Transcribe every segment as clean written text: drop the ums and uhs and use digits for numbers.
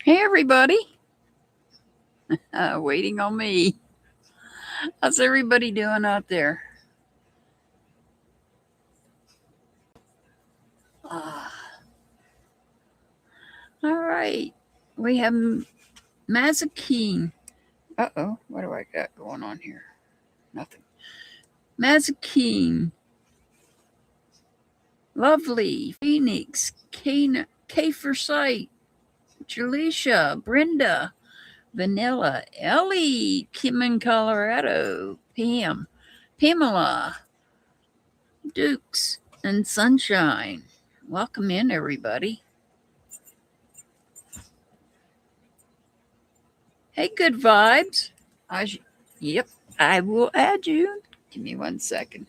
Hey, everybody. Waiting on me. How's everybody doing out there? All right. We have Mazakeen. Uh-oh. What do I got going on here? Nothing. Mazakeen. Lovely. Phoenix. K for Sight. Jaleisha. Brenda. Vanilla. Ellie. Kim in Colorado. Pam. Pamela. Dukes. And Sunshine. Welcome in, everybody. Hey, good vibes. Yep, I will add you. Give me 1 second.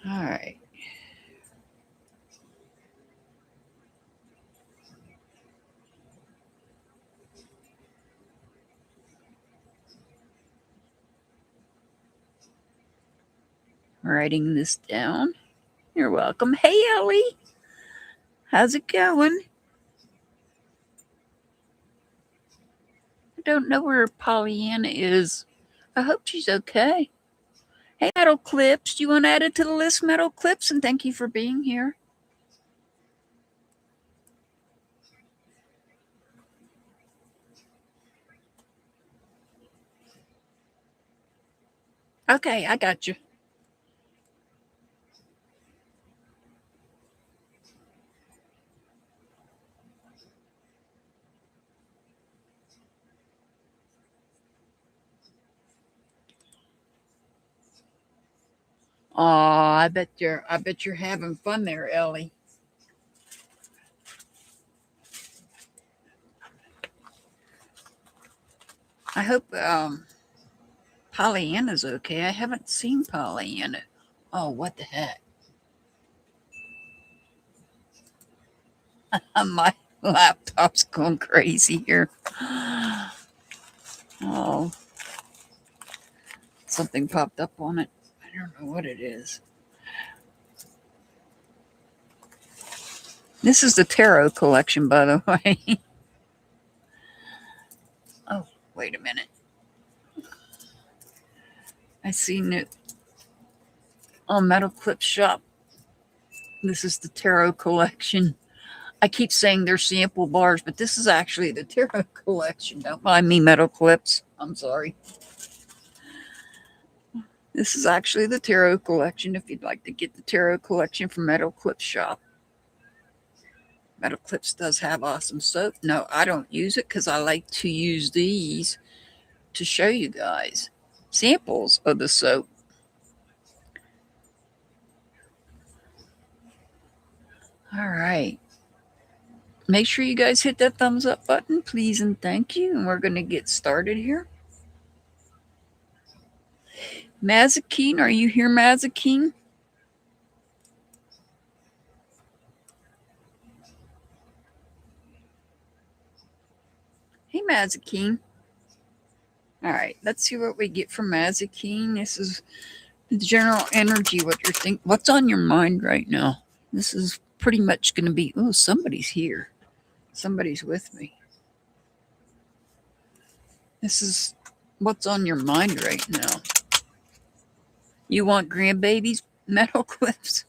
All right. Writing this down. You're welcome. Hey, Ellie. How's it going? I don't know where Pollyanna is. I hope she's okay. Hey, Metal Clips. Do you want to add it to the list, Metal Clips? And thank you for being here. Okay, I got you. Oh, I bet you're having fun there, Ellie. I hope Pollyanna's okay. I haven't seen Pollyanna. Oh, what the heck? My laptop's going crazy here. Oh, something popped up on it. I don't know what it is. This is the tarot collection, by the way. Oh, wait a minute. I seen it on Metal Clip Shop. This is the tarot collection. I keep saying they're sample bars, but this is actually the tarot collection. Don't mind me, Metal Clips. I'm sorry. This is actually the tarot collection if you'd like to get the tarot collection from Metal Clip Shop. Metal Clips does have awesome soap. No, I don't use it because I like to use these to show you guys samples of the soap. All right. Make sure you guys hit that thumbs up button, please and thank you. And we're going to get started here. Mazakeen, are you here, Mazakeen? Hey, Mazakeen. All right, let's see what we get from Mazakeen. This is the general energy, what you're thinking, what's on your mind right now. This is pretty much going to be, oh, somebody's here. Somebody's with me. This is what's on your mind right now. You want grandbabies, Metal Clips?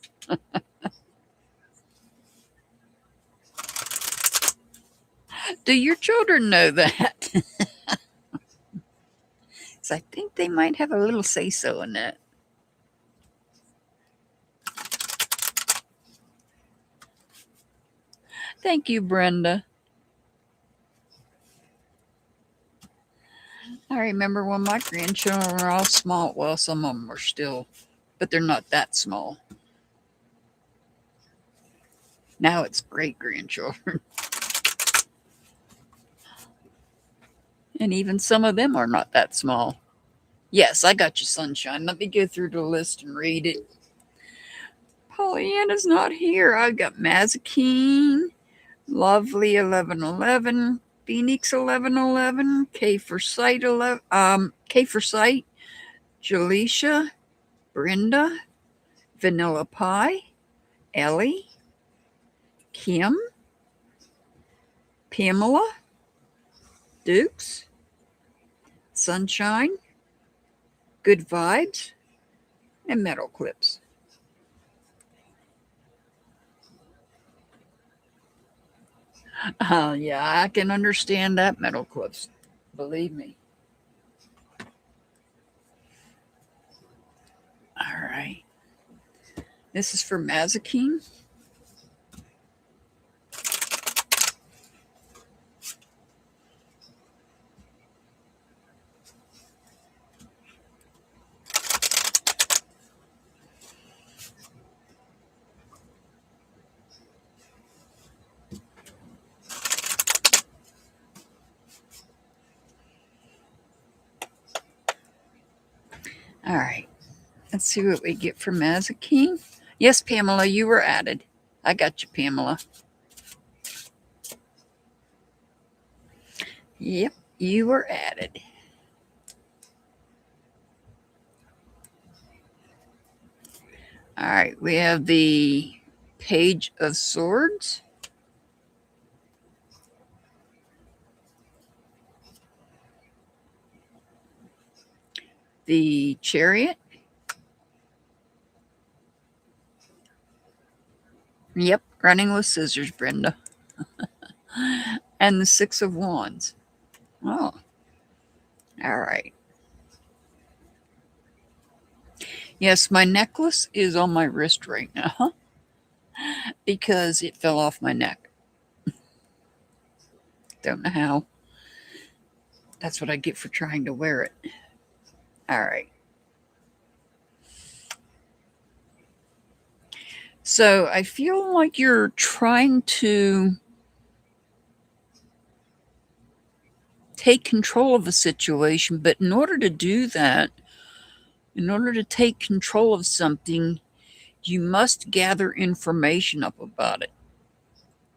Do your children know that? So I think they might have a little say-so in that. Thank you, Brenda. I remember when my grandchildren were all small. Well, some of them were still, but they're not that small. Now it's great-grandchildren. And even some of them are not that small. Yes, I got you, Sunshine. Let me go through the list and read it. Pollyanna's not here. I've got Mazakeen, Lovely 1111, Phoenix 1111, K for Sight 11, K for Sight, Jaleisha, Brenda, Vanilla Pie, Ellie, Kim, Pamela, Dukes, Sunshine, Good Vibes, and Metal Clips. Yeah, I can understand that, Metal Clips. Believe me. All right. This is for Mazikeen. All right. Let's see what we get for Mazikeen. Yes, Pamela, you were added. I got you, Pamela. Yep, you were added. All right, we have the Page of Swords. The Chariot. Yep, running with scissors, Brenda. And the Six of Wands. Oh, all right. Yes, my necklace is on my wrist right now because it fell off my neck. Don't know how. That's what I get for trying to wear it. All right. So I feel like you're trying to take control of a situation, but in order to do that, in order to take control of something, you must gather information up about it.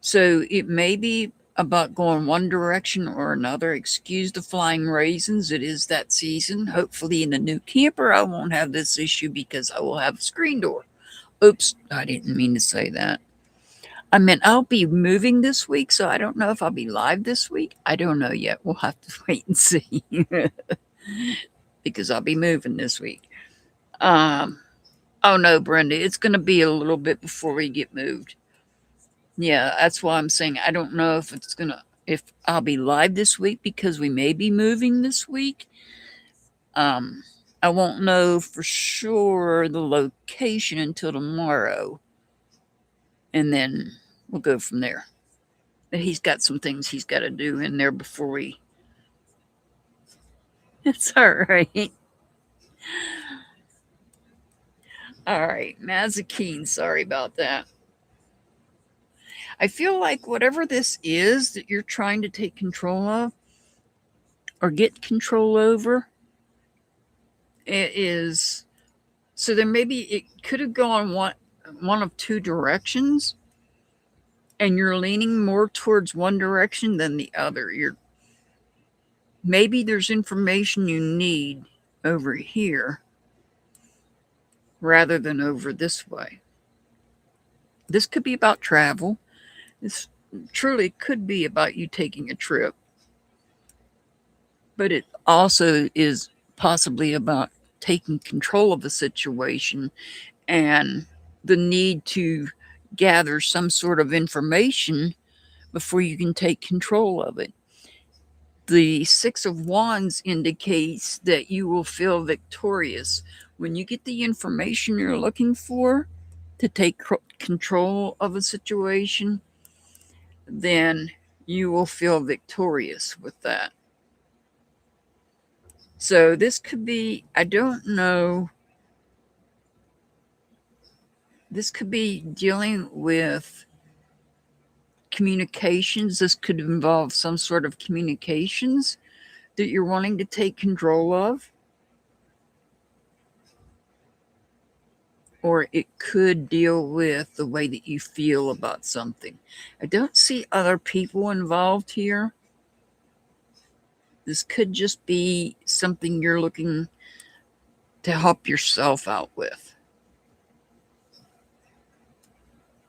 So it may be about going one direction or another. Excuse the flying raisins. It is that season. Hopefully in the new camper, I won't have this issue because I will have a screen door. Oops, I didn't mean to say that. I meant I'll be moving this week, so I don't know if I'll be live this week. I don't know yet. We'll have to wait and see because I'll be moving this week. Oh no, Brenda, it's going to be a little bit before we get moved. Yeah, that's why I'm saying I don't know if I'll be live this week because we may be moving this week. I won't know for sure the location until tomorrow, and then we'll go from there. But he's got some things he's got to do in there before we. It's all right. All right, Mazikeen, sorry about that. I feel like whatever this is that you're trying to take control of or get control over, it is. So there maybe it could have gone one of two directions, and you're leaning more towards one direction than the other. Maybe there's information you need over here rather than over this way. This could be about travel. This truly could be about you taking a trip. But it also is possibly about taking control of the situation and the need to gather some sort of information before you can take control of it. The Six of Wands indicates that you will feel victorious. When you get the information you're looking for to take control of a situation, then you will feel victorious with that. So this could be, I don't know, this could be dealing with communications. This could involve some sort of communications that you're wanting to take control of. Or it could deal with the way that you feel about something. I don't see other people involved here. This could just be something you're looking to help yourself out with.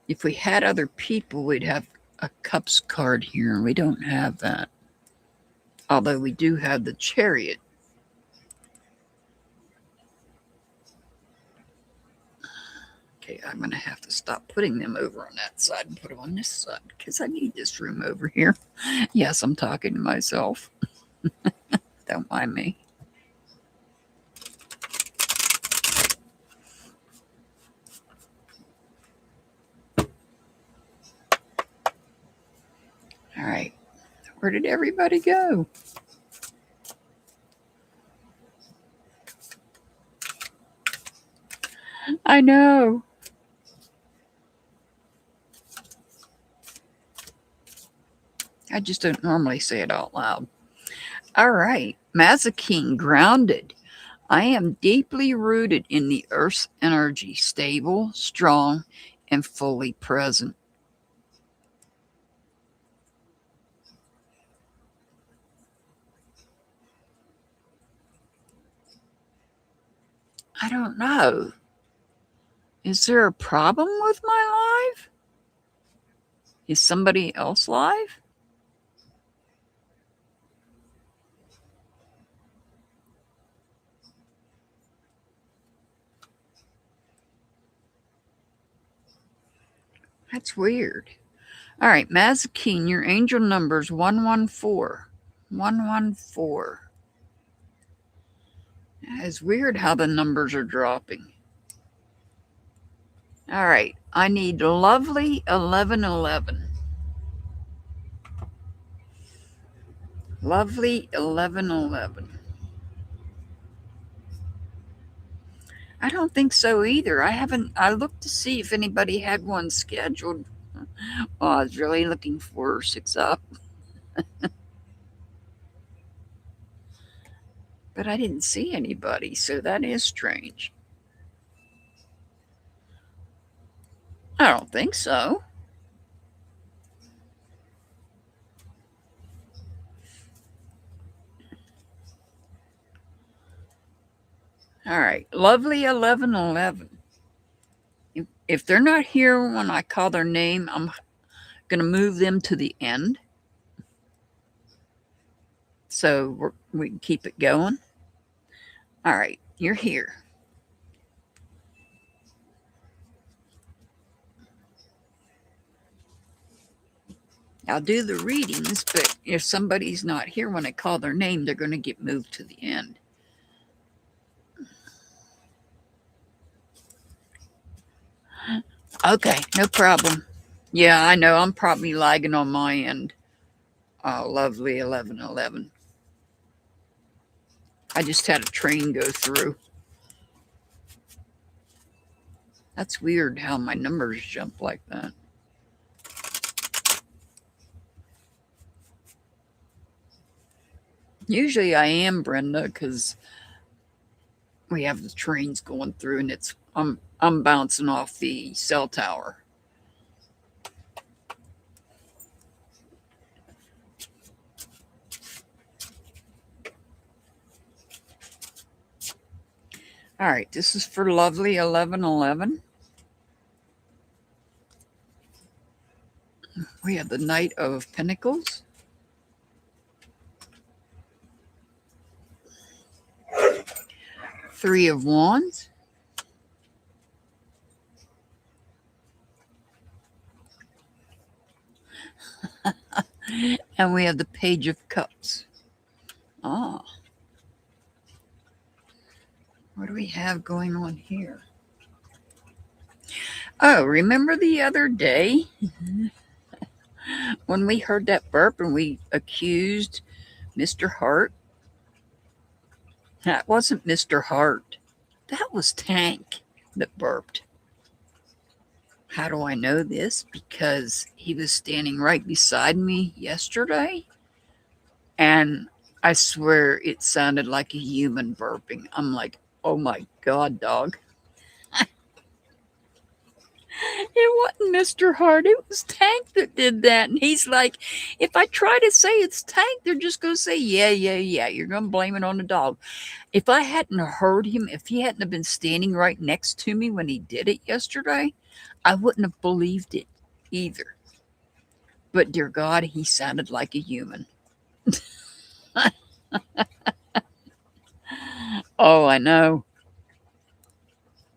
If we had other people, we'd have a cups card here, and we don't have that. Although we do have the chariot. Okay, I'm going to have to stop putting them over on that side and put them on this side because I need this room over here. Yes, I'm talking to myself. Don't mind me. All right. Where did everybody go? I know. I just don't normally say it out loud. All right. Mazikeen, grounded. I am deeply rooted in the earth's energy, stable, strong, and fully present. I don't know. Is there a problem with my live? Is somebody else live? That's weird. All right, Mazikeen, your angel number is 114. 114. It's weird how the numbers are dropping. All right, I need lovely 1111. Lovely 1111. I don't think so either. I looked to see if anybody had one scheduled. Well, I was really looking for 6 up. But I didn't see anybody, so that is strange. I don't think so. All right, lovely 1111. If they're not here when I call their name, I'm going to move them to the end. So we can keep it going. All right, you're here. I'll do the readings, but if somebody's not here when I call their name, they're going to get moved to the end. Okay, no problem. Yeah, I know. I'm probably lagging on my end. Oh, lovely 1111. I just had a train go through. That's weird how my numbers jump like that. Usually I am, Brenda, because we have the trains going through and I'm bouncing off the cell tower. All right, this is for lovely 1111. We have the Knight of Pentacles. Three of Wands. And we have the Page of Cups. Ah. What do we have going on here? Oh, remember the other day when we heard that burp and we accused Mr. Hart? That wasn't Mr. Hart. That was Tank that burped. How do I know this? Because he was standing right beside me yesterday, and I swear it sounded like a human burping. I'm like, oh my God, dog. It wasn't Mr. Hart. It was Tank that did that. And he's like, if I try to say it's Tank, they're just going to say, yeah, yeah, yeah. You're going to blame it on the dog. If I hadn't heard him, if he hadn't have been standing right next to me when he did it yesterday, I wouldn't have believed it either. But dear God, he sounded like a human. Oh, I know.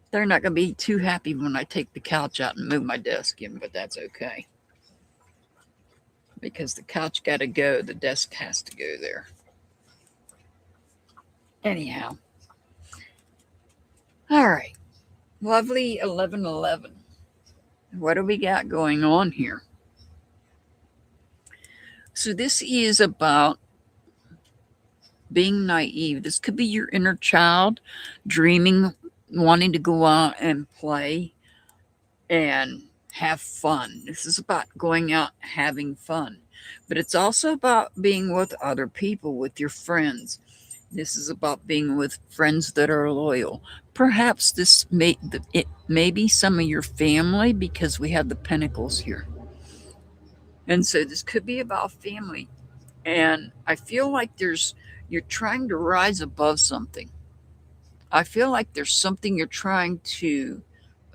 They're not going to be too happy when I take the couch out and move my desk in, but that's okay. Because the couch got to go, the desk has to go there. Anyhow. All right. Lovely 1111. What do we got going on here? So this is about being naive. This could be your inner child dreaming, wanting to go out and play and have fun. This is about going out having fun. But it's also about being with other people, with your friends. This is about being with friends that are loyal. Perhaps it may be some of your family because we have the pentacles here. And so this could be about family. And I feel like you're trying to rise above something. I feel like there's something you're trying to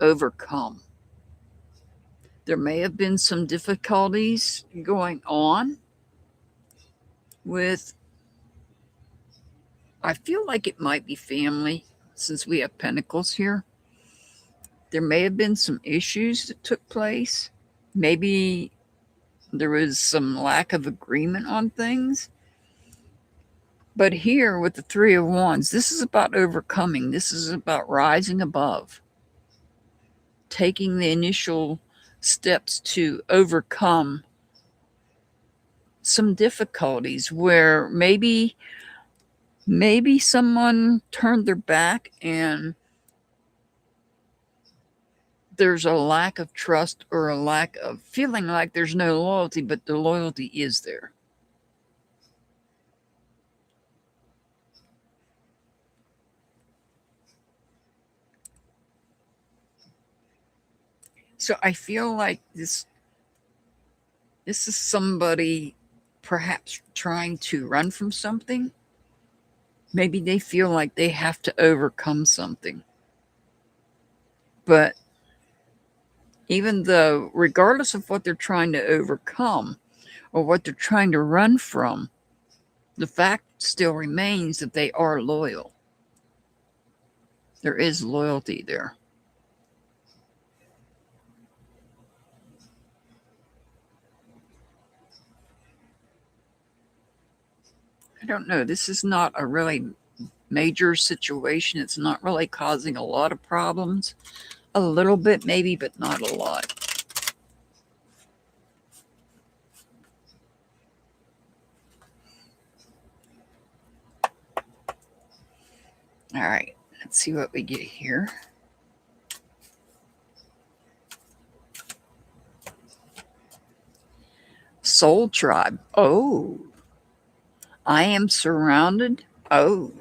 overcome. There may have been some difficulties going on with, I feel like it might be family since we have pentacles here. There may have been some issues that took place. Maybe there was some lack of agreement on things. But here with the Three of Wands, this is about overcoming. This is about rising above, taking the initial steps to overcome some difficulties where maybe someone turned their back and there's a lack of trust or a lack of feeling like there's no loyalty, but the loyalty is there. So I feel like this is somebody perhaps trying to run from something. Maybe they feel like they have to overcome something. But even though, regardless of what they're trying to overcome or what they're trying to run from, the fact still remains that they are loyal. There is loyalty there. I don't know. This is not a really major situation. It's not really causing a lot of problems. A little bit maybe, but not a lot. All right, let's see what we get here. Soul Tribe. Oh, I am surrounded. Oh,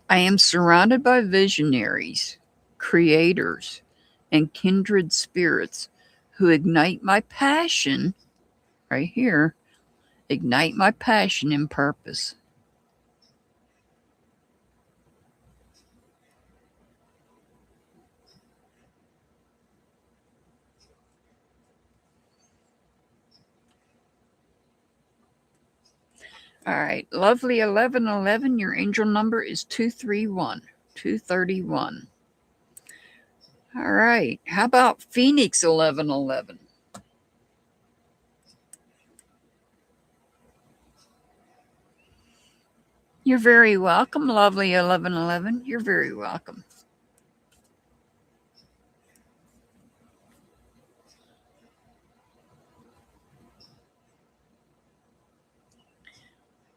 I am surrounded by visionaries, creators, and kindred spirits who ignite my passion, right here, ignite my passion and purpose. All right, lovely 1111. Your angel number is 231. 231. All right, how about Phoenix 1111? You're very welcome, lovely 1111. You're very welcome.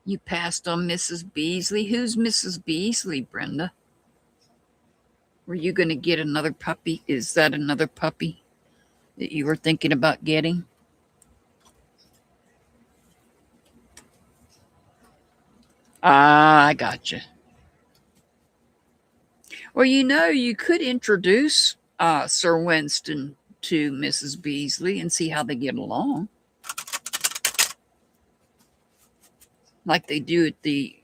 You passed on Mrs. Beasley. Who's Mrs. Beasley, Brenda? Were you going to get another puppy? Is that another puppy that you were thinking about getting? Ah, I gotcha. Well, you could introduce Sir Winston to Mrs. Beasley and see how they get along, like they do at the,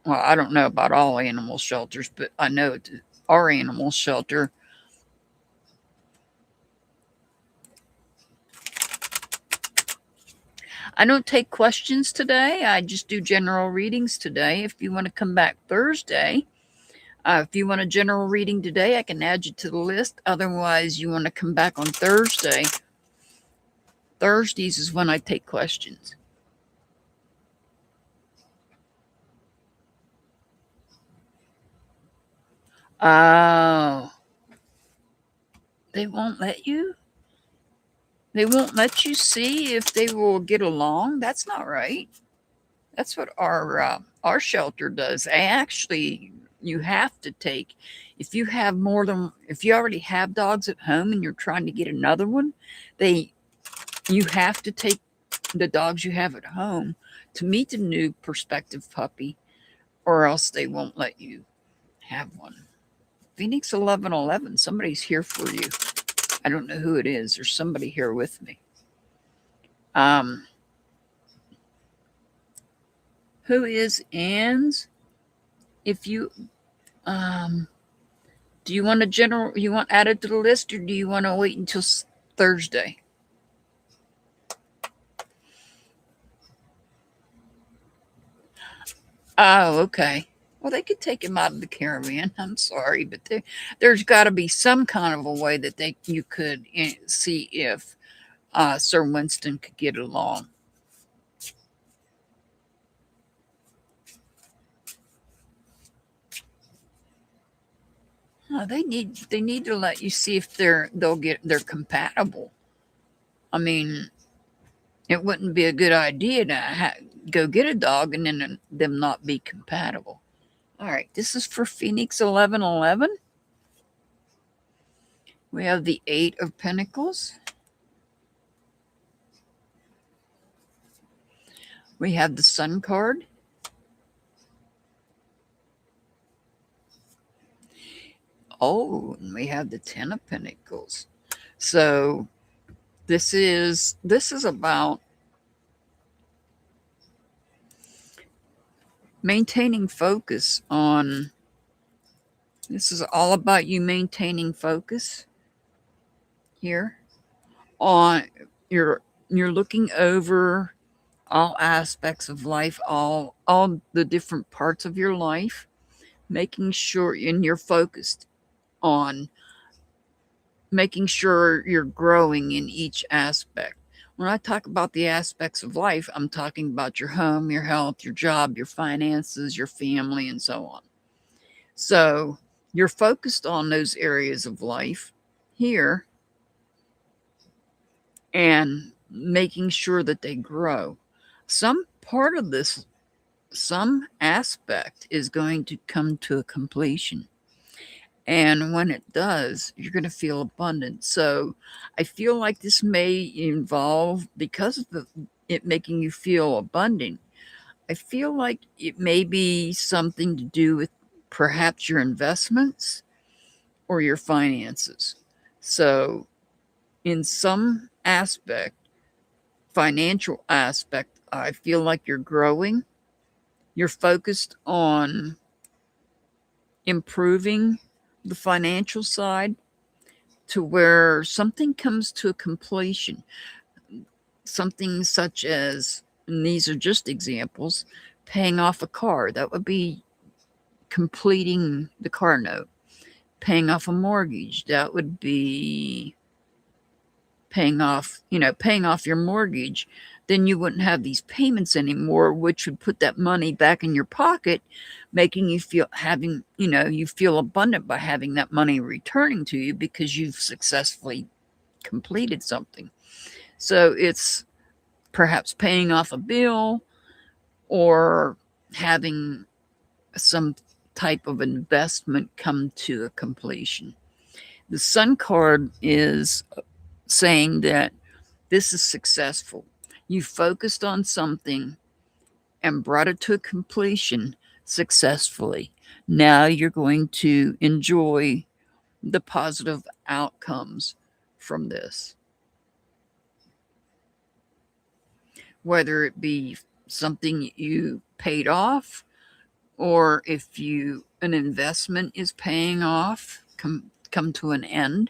well, I don't know about all animal shelters, but I know at our animal shelter, I don't take questions today. I just do general readings today. If you want to come back Thursday, if you want a general reading today, I can add you to the list. Otherwise, you want to come back on Thursday. Thursdays is when I take questions. Oh, they won't let you? They won't let you see if they will get along? That's not right. That's what our shelter does. Actually, you have to take, if you have more than, if you already have dogs at home and you're trying to get another one, you have to take the dogs you have at home to meet the new prospective puppy, or else they won't let you have one. Phoenix 1111, somebody's here for you. I don't know who it is. There's somebody here with me. Who is Ann's? If you do you want you want added to the list, or do you want to wait until Thursday? Oh, okay. Well, they could take him out of the caravan. I'm sorry, but there's got to be some kind of a way that you could see if Sir Winston could get along. Oh, they need to let you see if they're compatible. I mean, it wouldn't be a good idea to go get a dog and then them not be compatible. All right, this is for Phoenix 1111. We have the 8 of Pentacles. We have the Sun card. Oh, and we have the 10 of Pentacles. So this is about maintaining focus on, this is all about you maintaining focus here on you're looking over all aspects of life, all the different parts of your life, making sure, and you're focused on making sure you're growing in each aspect. When I talk about the aspects of life, I'm talking about your home, your health, your job, your finances, your family, and so on. So you're focused on those areas of life here and making sure that they grow. Some part of this, some aspect is going to come to a completion. And when it does, you're going to feel abundant. So I feel like this may involve, because of it making you feel abundant, I feel like it may be something to do with perhaps your investments or your finances. So in some aspect, financial aspect, I feel like you're growing. You're focused on improving the financial side to where something comes to a completion. Something such as, and these are just examples, paying off a car. That would be completing the car note. Paying off a mortgage. That would be paying off your mortgage. Then you wouldn't have these payments anymore, which would put that money back in your pocket, making you feel you feel abundant by having that money returning to you because you've successfully completed something. So it's perhaps paying off a bill or having some type of investment come to a completion. The Sun card is saying that this is successful. You focused on something and brought it to a completion successfully. Now you're going to enjoy the positive outcomes from this. Whether it be something you paid off, or if an investment is paying off, come to an end.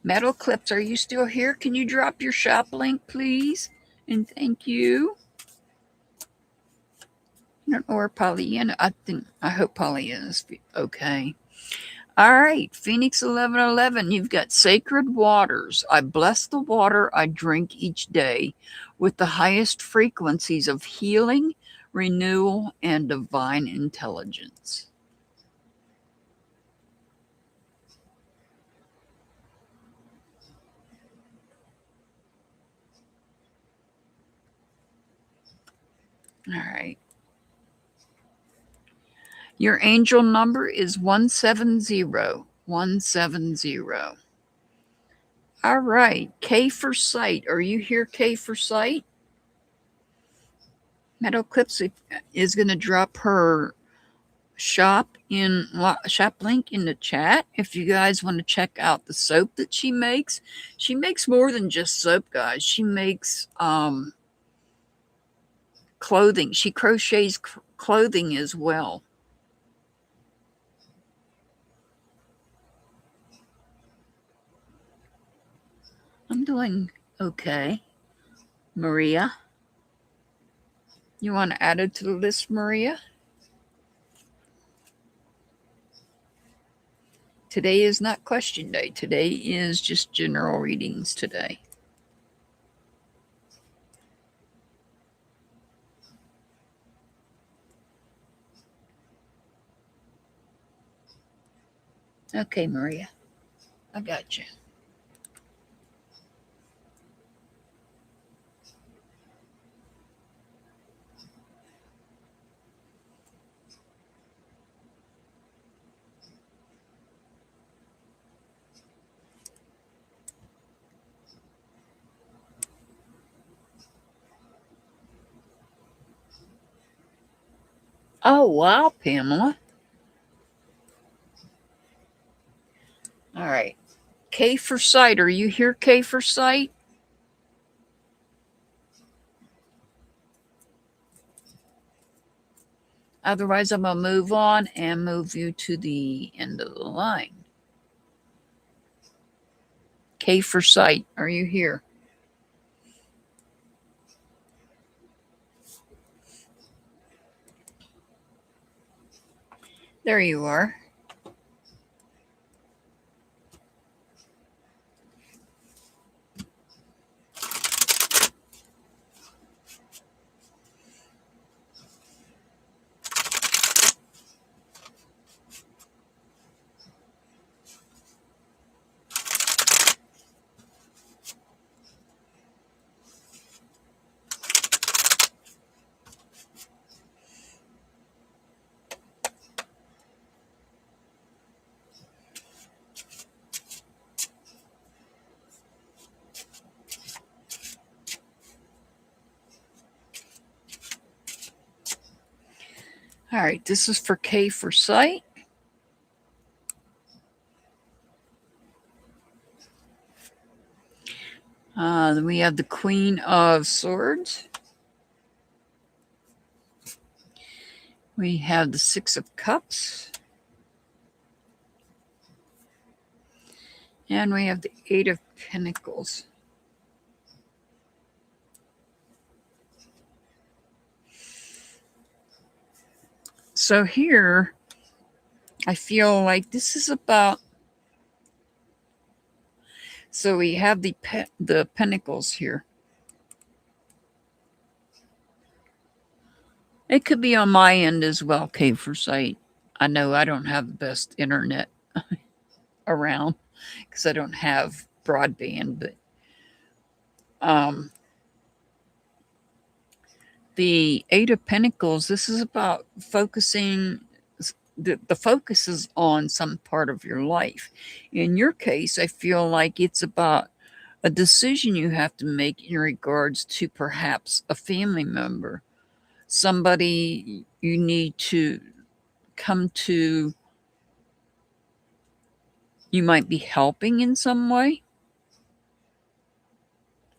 Metal Clips, are you still here? Can you drop your shop link, please? And thank you. I don't know where Pollyanna. I hope Pollyanna's okay. All right, Phoenix 1111. You've got sacred waters. I bless the water I drink each day with the highest frequencies of healing, renewal, and divine intelligence. All right. Your angel number is 170. 170. All right. K for sight. Are you here, K for sight? Meadow Clips is going to drop her shop link in the chat if you guys want to check out the soap that she makes. She makes more than just soap, guys. She makes clothing. She crochets clothing as well. I'm doing okay. Maria, you want to add it to the list, Maria? Today is not question day. Today is just general readings today. Okay, Maria, I got you. Oh, wow, Pamela. All right. K for sight. Are you here, K for sight? Otherwise, I'm going to move on and move you to the end of the line. K for sight. Are you here? There you are. All right, this is for K for sight. Then we have the Queen of Swords. We have the Six of Cups. And we have the Eight of Pentacles. So here, I feel like this is about. So we have the Pentacles here. It could be on my end as well, K for sight. I know I don't have the best internet around because I don't have broadband, but the Eight of Pentacles, this is about focusing the focus is on some part of your life. In your case, I feel like it's about a decision you have to make in regards to perhaps a family member, somebody you need to come to, you might be helping in some way,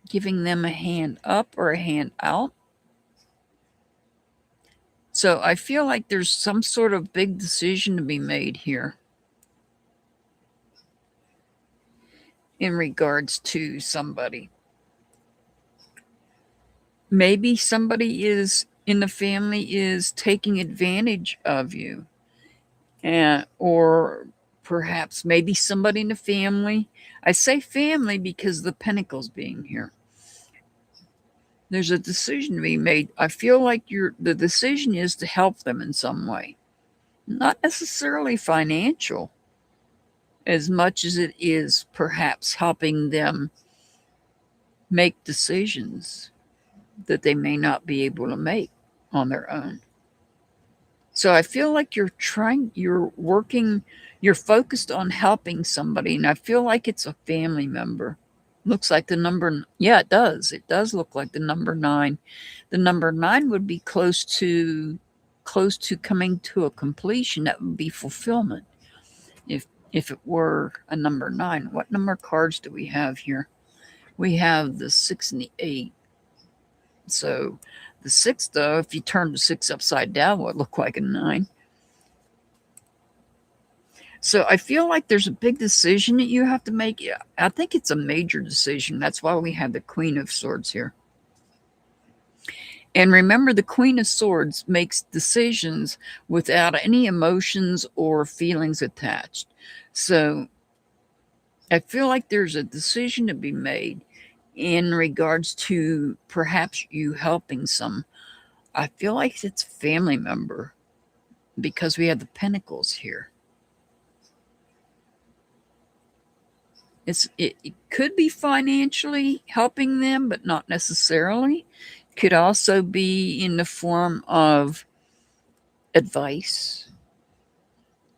giving them a hand up or a hand out. So I feel like there's some sort of big decision to be made here in regards to somebody. Maybe somebody is in the family is taking advantage of you, or perhaps maybe somebody in the family. I say family because the pentacles being here. There's a decision to be made. I feel like the decision is to help them in some way, not necessarily financial, as much as it is perhaps helping them make decisions that they may not be able to make on their own. So I feel like you're working, you're focused on helping somebody, and I feel like it's a family member. Looks like the number, yeah, it does. It does look like the number 9. The number 9 would be close to coming to a completion. That would be fulfillment. If it were a number 9. What number cards do we have here? We have the 6 and the 8. So the 6, though, if you turn the 6 upside down, would look like a 9. So I feel like there's a big decision that you have to make. Yeah, I think it's a major decision. That's why we have the Queen of Swords here. And remember, the Queen of Swords makes decisions without any emotions or feelings attached. So I feel like there's a decision to be made in regards to perhaps you helping some. I feel like it's a family member because we have the Pentacles here. It could be financially helping them, but not necessarily. Could also be in the form of advice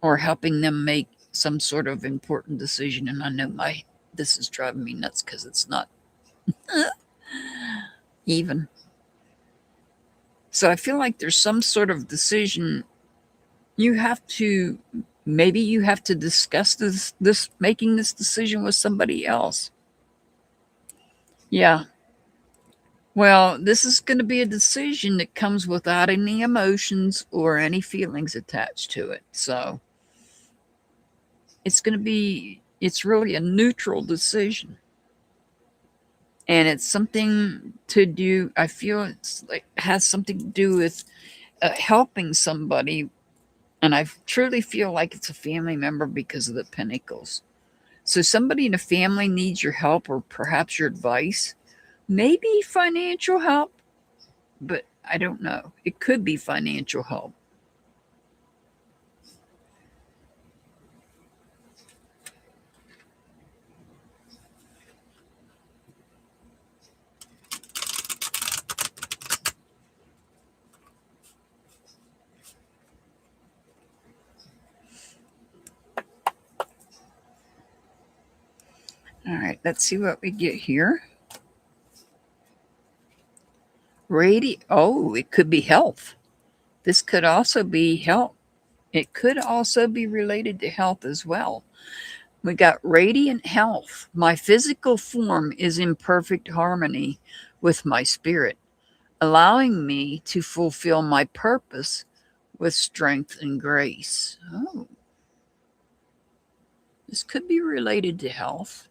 or helping them make some sort of important decision. And I know this is driving me nuts because it's not even. So I feel like there's some sort of decision you have to, maybe you have to discuss this making this decision with somebody else. Yeah. Well, this is going to be a decision that comes without any emotions or any feelings attached to it. So it's really a neutral decision. And it's something to do, I feel it's like has something to do with helping somebody. And I truly feel like it's a family member because of the Pentacles. So somebody in the family needs your help or perhaps your advice. Maybe financial help, but I don't know. It could be financial help. All right, let's see what we get here. Oh, it could be health. This could also be health. It could also be related to health as well. We got radiant health. My physical form is in perfect harmony with my spirit, allowing me to fulfill my purpose with strength and grace. Oh, this could be related to health.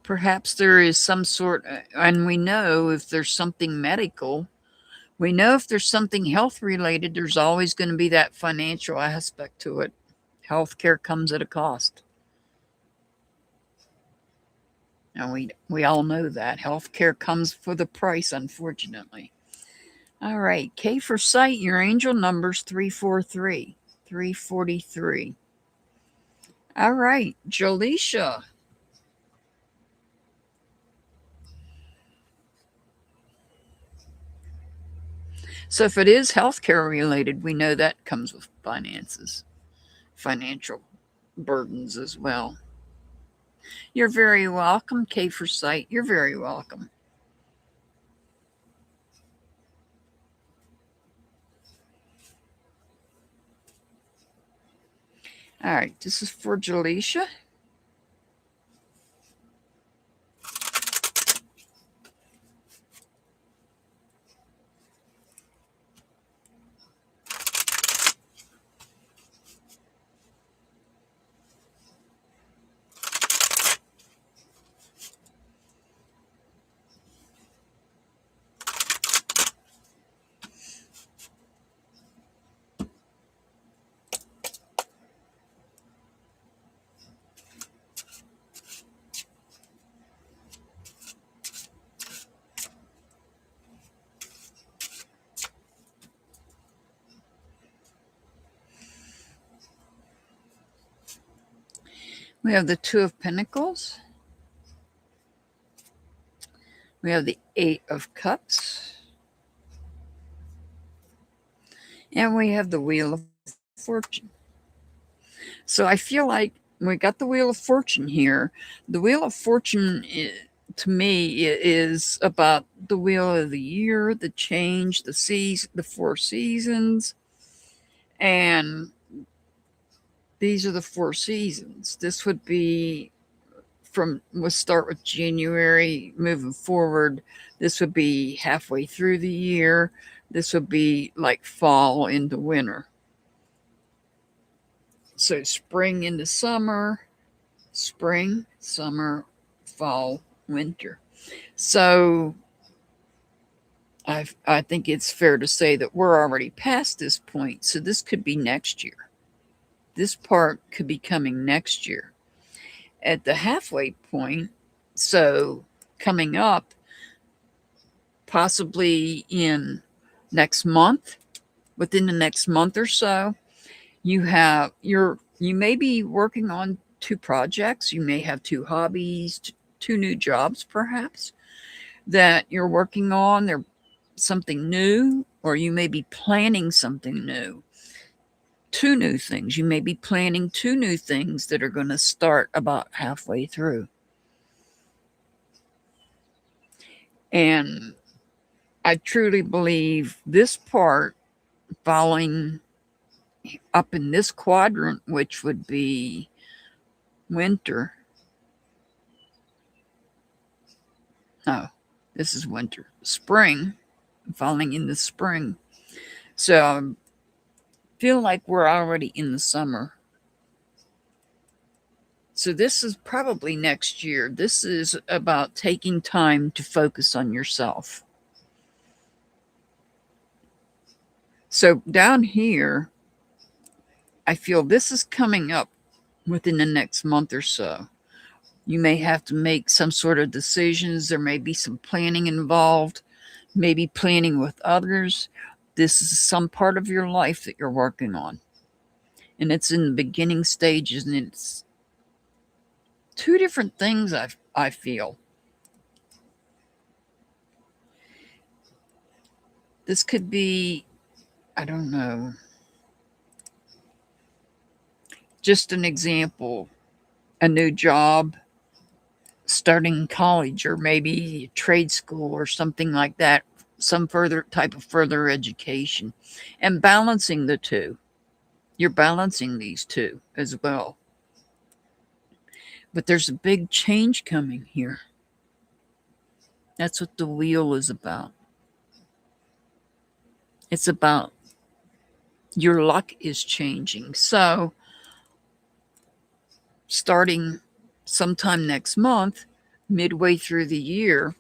Perhaps there is some sort, and we know if there's something medical, we know if there's something health related, there's always going to be that financial aspect to it. Healthcare comes at a cost. And we all know that. Healthcare comes with a price, unfortunately. All right. K for sight, your angel number's 343. 343. All right. Jalisha. So if it is healthcare related, we know that comes with finances, financial burdens as well. You're very welcome, K for Sight. You're very welcome. All right, this is for Jaleisha. We have the Two of Pentacles. We have the Eight of Cups. And we have the Wheel of Fortune. So I feel like we got the Wheel of Fortune here. The Wheel of Fortune, to me, is about the wheel of the year, the change, the 4 seasons. And these are the 4 seasons. This would be we'll start with January moving forward. This would be halfway through the year. This would be like fall into winter. So spring into summer, spring, summer, fall, winter. So I think it's fair to say that we're already past this point. So this could be next year. This part could be coming next year. At the halfway point, so coming up, possibly in next month, within the next month or so, you may be working on 2 projects. You may have 2 hobbies, 2 new jobs, perhaps, that you're working on. They're something new, or you may be planning something new. 2 new things. You may be planning 2 new things that are going to start about halfway through. And I truly believe this part falling up in this quadrant, which would be winter. No, this is winter. Spring, falling in the spring. So I feel like we're already in the summer. So this is probably next year. This is about taking time to focus on yourself. So down here, I feel this is coming up within the next month or so. You may have to make some sort of decisions. There may be some planning involved, maybe planning with others. This is some part of your life that you're working on. And it's in the beginning stages, and it's 2 different things I feel. This could be, I don't know, just an example, a new job, starting college, or maybe trade school or something like that, some type of further education, and balancing the 2. You're balancing these 2 as well. But there's a big change coming here. That's what the wheel is about. It's about your luck is changing. So starting sometime next month, midway through the year,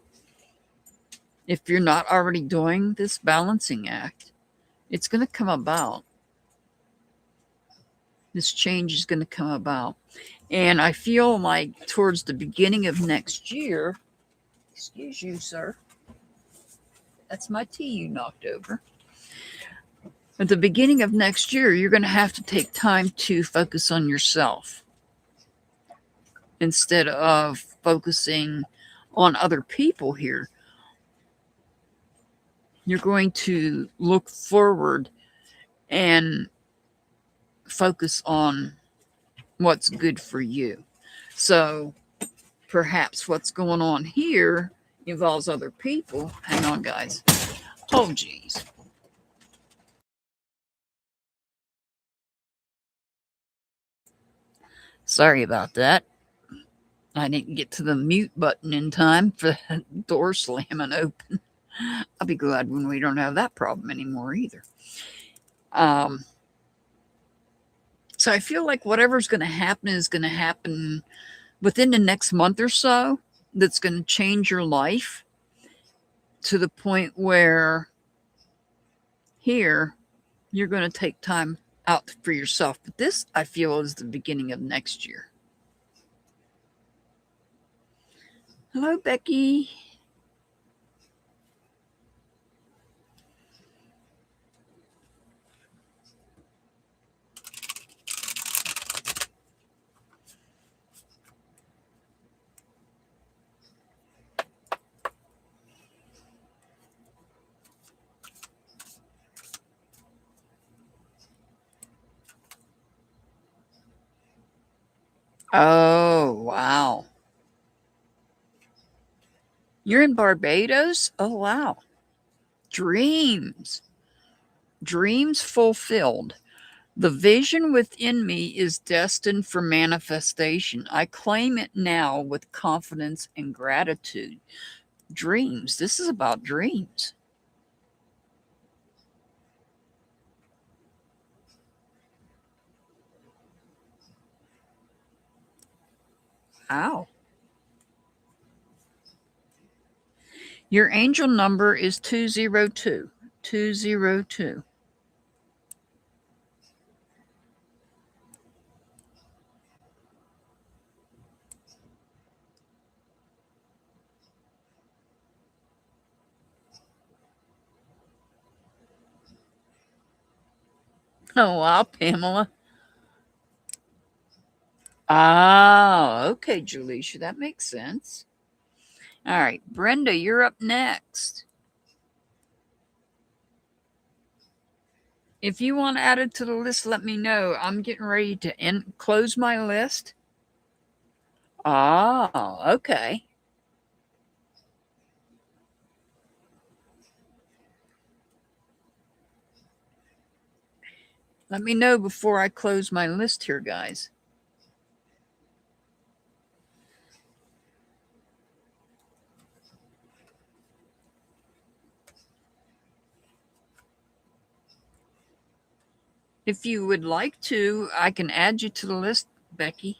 if you're not already doing this balancing act, it's going to come about. This change is going to come about. And I feel like towards the beginning of next year, excuse you, sir, that's my tea you knocked over. At the beginning of next year, you're going to have to take time to focus on yourself instead of focusing on other people here. You're going to look forward and focus on what's good for you. So perhaps what's going on here involves other people. Hang on, guys. Oh, geez. Sorry about that. I didn't get to the mute button in time for the door slamming open. I'll be glad when we don't have that problem anymore either. Um, so I feel like whatever's going to happen is going to happen within the next month or so. That's going to change your life to the point where here you're going to take time out for yourself. But this, I feel, is the beginning of next year. Hello, Becky. Oh, wow. You're in Barbados? Oh, wow. Dreams. Dreams fulfilled. The vision within me is destined for manifestation. I claim it now with confidence and gratitude. Dreams. This is about dreams. Wow. Your angel number is 202. 202. Oh, wow, Pamela. Ah, okay, Julicia, that makes sense. All right, Brenda, you're up next. If you want added to the list, let me know. I'm getting ready to close my list. Ah, okay. Let me know before I close my list here, guys. If you would like to, I can add you to the list, Becky.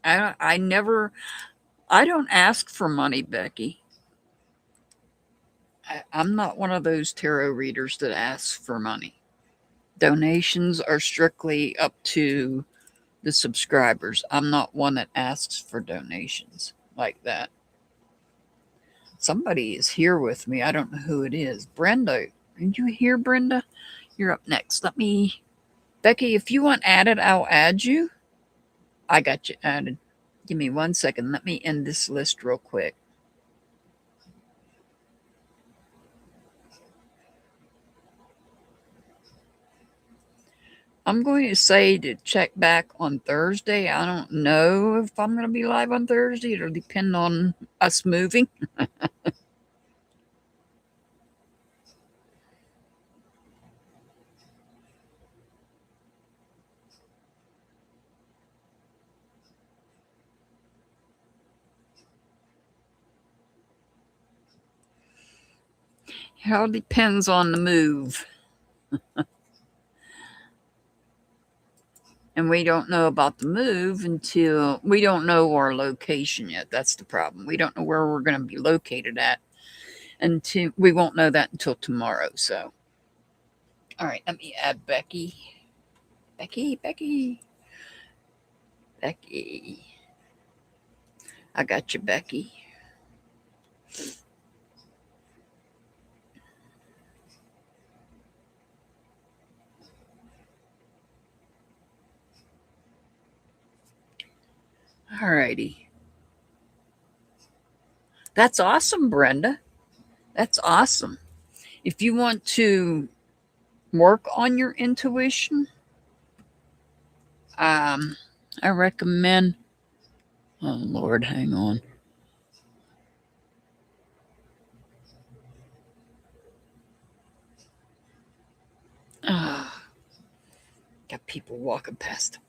I don't ask for money, Becky. I'm not one of those tarot readers that asks for money. Donations are strictly up to the subscribers. I'm not one that asks for donations like that. Somebody is here with me. I don't know who it is. Brenda, did you hear, Brenda? You're up next. Becky, if you want added, I'll add you. I got you added. Give me 1 second. Let me end this list real quick. I'm going to say to check back on Thursday. I don't know if I'm going to be live on Thursday. It'll depend on us moving. It all depends on the move. And we don't know about the move until we don't know our location yet. That's the problem. We don't know where we're going to be located at until we won't know that until tomorrow. So, all right, let me add Becky. Becky. I got you, Becky. All righty. That's awesome, Brenda. That's awesome. If you want to work on your intuition, I recommend, oh Lord, hang on. Got people walking past.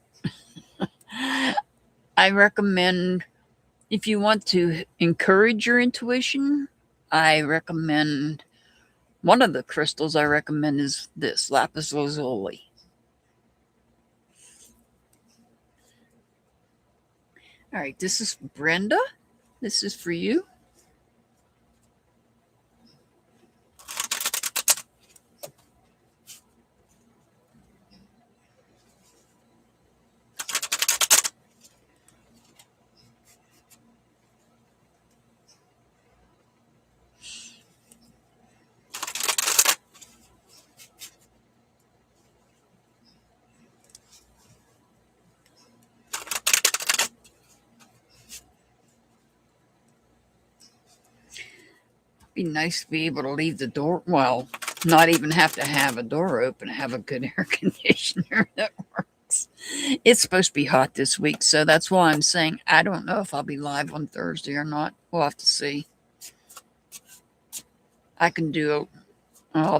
I recommend, if you want to encourage your intuition, I recommend, one of the crystals I recommend is this, lapis lazuli. All right, this is Brenda. This is for you. Be nice to be able to leave the door, well, not even have to have a door open, have a good air conditioner that works. It's supposed to be hot this week, so that's why I'm saying I don't know if I'll be live on Thursday or not. We'll have to see. I can do,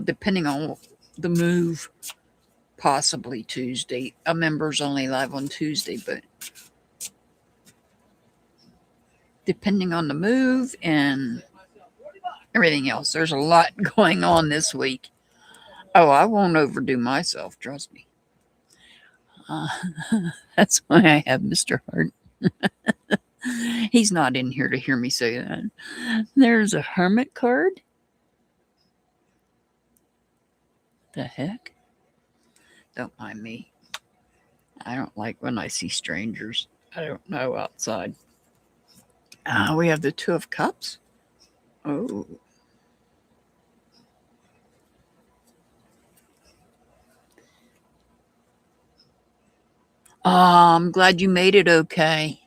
depending on the move, possibly Tuesday. A member's only live on Tuesday, but depending on the move and everything else, there's a lot going on this week. Oh, I won't overdo myself, trust me. That's why I have Mr. Hart. He's not in here to hear me say that. There's a hermit card. The heck? Don't mind me. I don't like when I see strangers. I don't know outside. We have the Two of Cups. Oh. I'm glad you made it okay.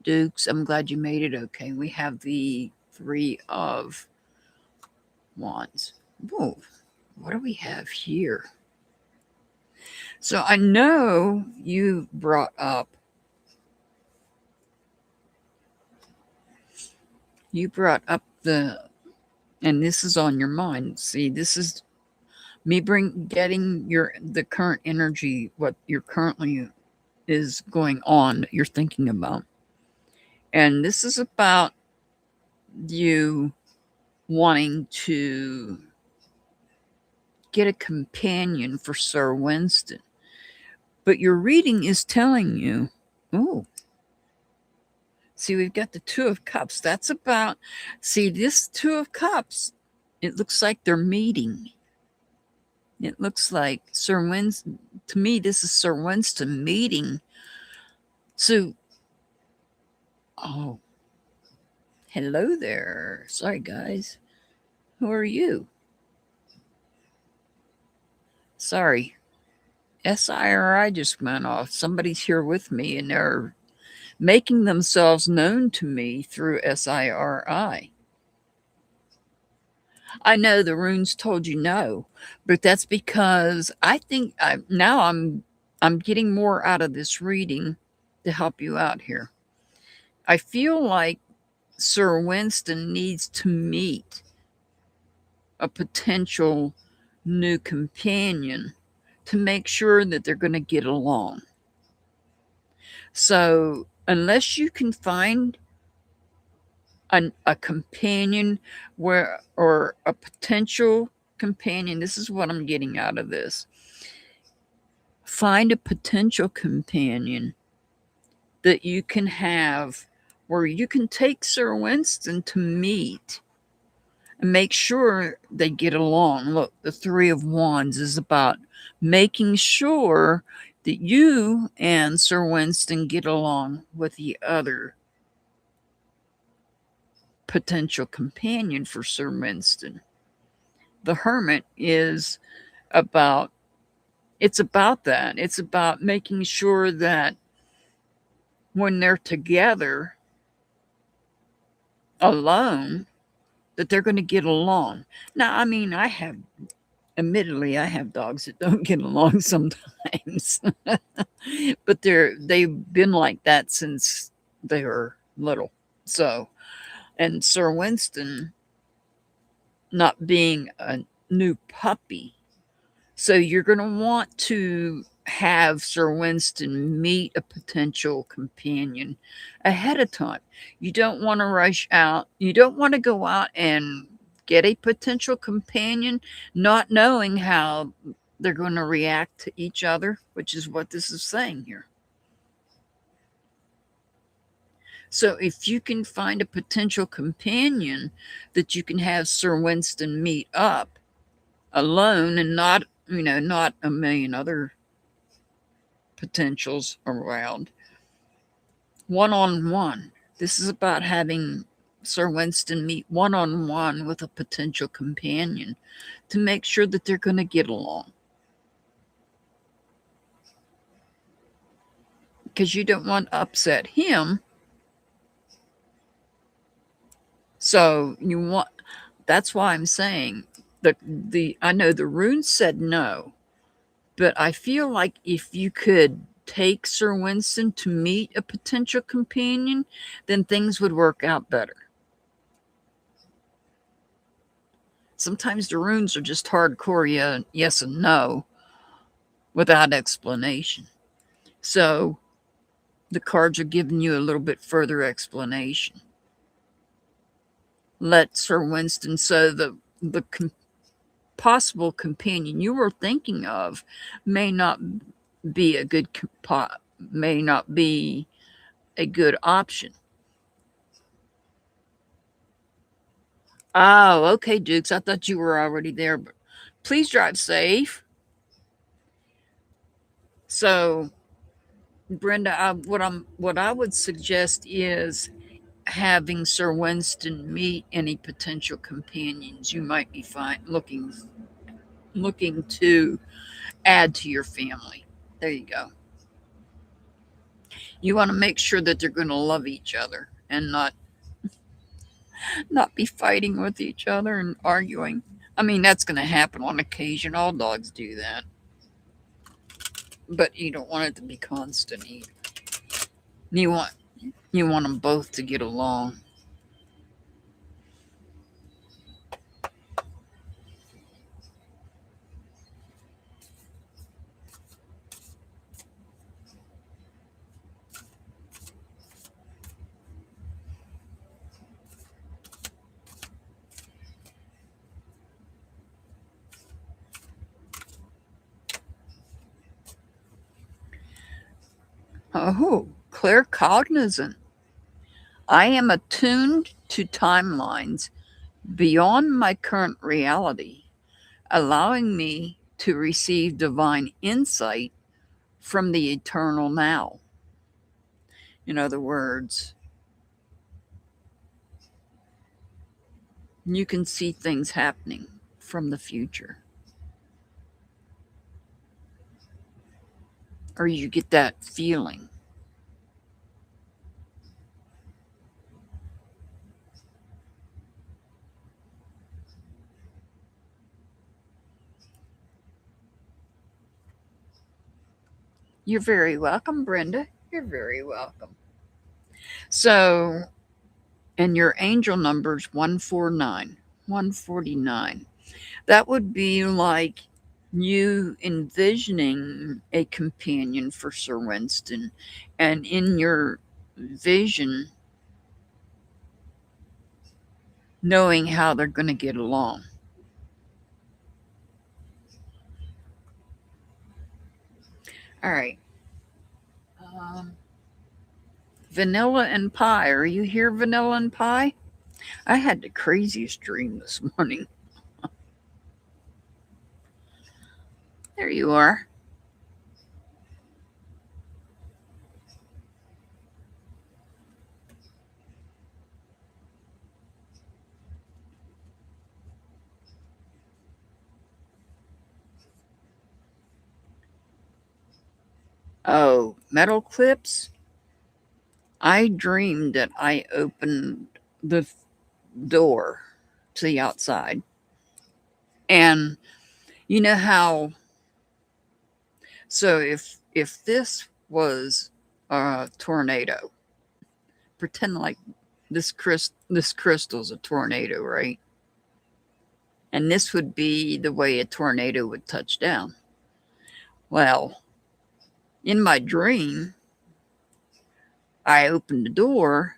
Dukes, I'm glad you made it okay. We have the Three of Wands. Whoa, what do we have here? So I know you brought up the, and this is on your mind. See, this is me getting the current energy, what you're currently is going on, that you're thinking about. And this is about you wanting to get a companion for Sir Winston. But your reading is telling you, oh, see, we've got the Two of Cups. That's about, see, this Two of Cups, it looks like they're meeting. It looks like Sir Winston, to me, this is Sir Winston meeting. So, oh, hello there. Sorry, guys. Who are you? Sorry. SIRI just went off. Somebody's here with me and they're making themselves known to me through SIRI. I know the runes told you no, but that's because I think I'm getting more out of this reading to help you out here. I feel like Sir Winston needs to meet a potential new companion to make sure that they're going to get along. So unless you can find a companion or a potential companion, this is what I'm getting out of this. Find a potential companion that you can have where you can take Sir Winston to meet and make sure they get along. Look, the Three of Wands is about making sure that you and Sir Winston get along with the other potential companion for Sir Winston. The Hermit is about, it's about that. It's about making sure that when they're together alone, that they're going to get along. Now, I mean, admittedly, I have dogs that don't get along sometimes, but they've been like that since they were little. So, and Sir Winston not being a new puppy, so you're going to want to have Sir Winston meet a potential companion ahead of time. You don't want to rush out. You don't want to go out and get a potential companion not knowing how they're going to react to each other, which is what this is saying here. So if you can find a potential companion that you can have Sir Winston meet up alone and not, not a million other potentials around, one-on-one. This is about having Sir Winston meet one-on-one with a potential companion to make sure that they're going to get along. Because you don't want to upset him. So that's why I'm saying I know the runes said no, but I feel like if you could take Sir Winston to meet a potential companion, then things would work out better. Sometimes the runes are just hardcore yes and no without explanation. So the cards are giving you a little bit further explanation. Let Sir Winston, so the possible companion you were thinking of may not be a good option. Oh, okay, Dukes. I thought you were already there, but please drive safe. So, Brenda, what I would suggest is having Sir Winston meet any potential companions you might be looking to add to your family. There you go. You want to make sure that they're going to love each other and not be fighting with each other and arguing. I mean, that's going to happen on occasion. All dogs do that. But you don't want it to be constant either. You want them both to get along. Oh, claircognizant. I am attuned to timelines beyond my current reality, allowing me to receive divine insight from the eternal now. In other words, you can see things happening from the future. Or you get that feeling. You're very welcome, Brenda. You're very welcome. So, and your angel number's 149, 149. That would be like you envisioning a companion for Sir Winston, and in your vision, knowing how they're going to get along. All right. Vanilla and Pie. Are you here, Vanilla and Pie? I had the craziest dream this morning. There you are. Oh, metal clips? I dreamed that I opened the door to the outside. And you know how, so if this was a tornado, pretend like this crystal's a tornado, right? And this would be the way a tornado would touch down. Well, in my dream, I opened the door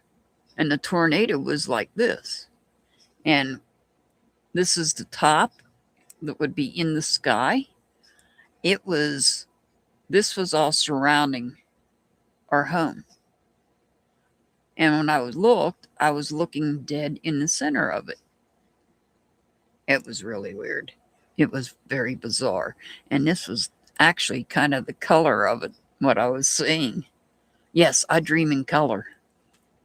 and the tornado was like this. And this is the top that would be in the sky. This was all surrounding our home. And when I was looking dead in the center of it. It was really weird. It was very bizarre. And this was actually kind of the color of it, what I was seeing. Yes, I dream in color.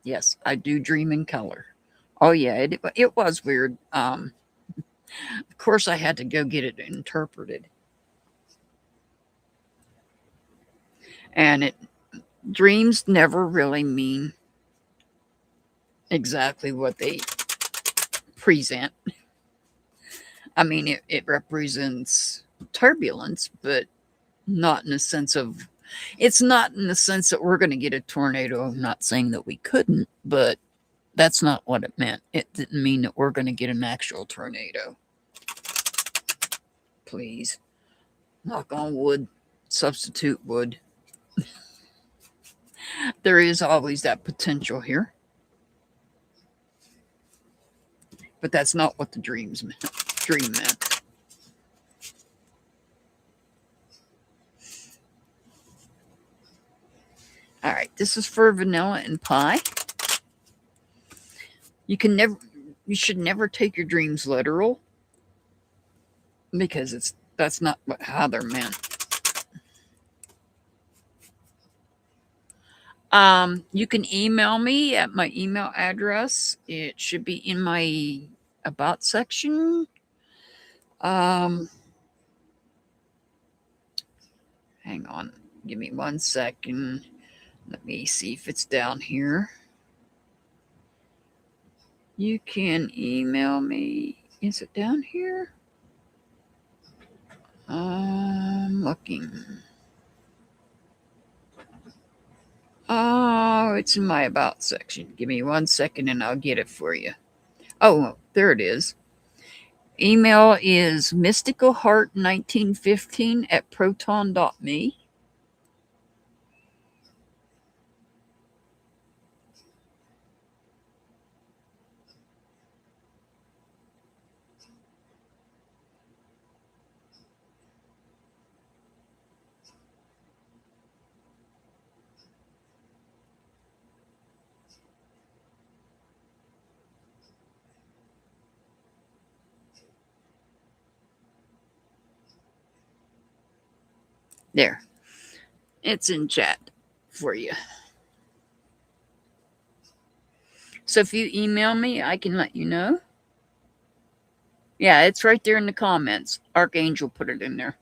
Yes, I do dream in color. Oh, yeah, it was weird. Of course, I had to go get it interpreted. And dreams never really mean exactly what they present. I mean, it represents turbulence, but not in the sense of, it's not in the sense that we're going to get a tornado. I'm not saying that we couldn't, but that's not what it meant. It didn't mean that we're going to get an actual tornado. Please. Knock on wood. Substitute wood. There is always that potential here. But that's not what the dream meant. All right, this is for vanilla and pie. You should never take your dreams literal, because that's not how they're meant. You can email me at my email address. It should be in my about section. Hang on. Give me 1 second. Let me see if it's down here. You can email me. Is it down here? I'm looking. Oh, it's in my about section. Give me 1 second and I'll get it for you. Oh, there it is. Email is mysticalheart1915@proton.me. There. It's in chat for you. So if you email me, I can let you know. Yeah, it's right there in the comments. Archangel put it in there.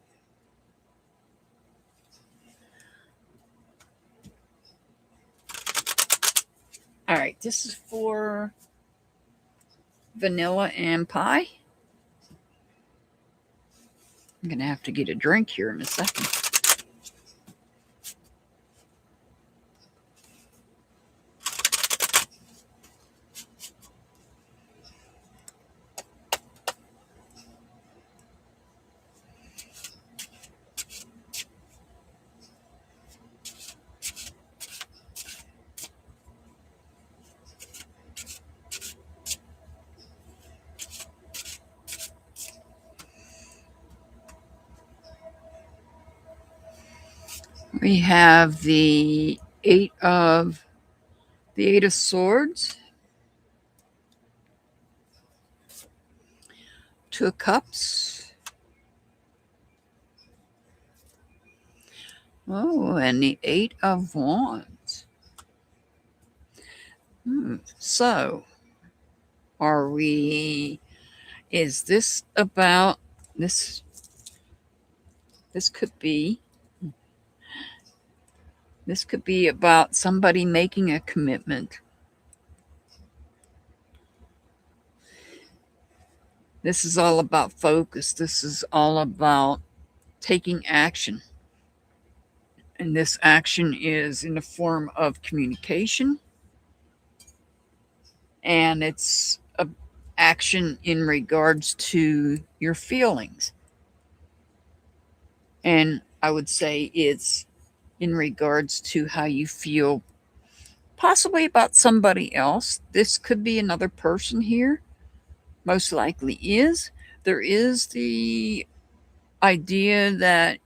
All right, this is for vanilla and pie. I'm going to have to get a drink here in a second. We have the Eight of Swords, Two of Cups. Oh, and the Eight of Wands. So, is this about this? This could be about somebody making a commitment. This is all about focus. This is all about taking action. And this action is in the form of communication, and it's a action in regards to your feelings. And I would say it's in regards to how you feel possibly about somebody else. This could be another person here, most likely is. There is the idea that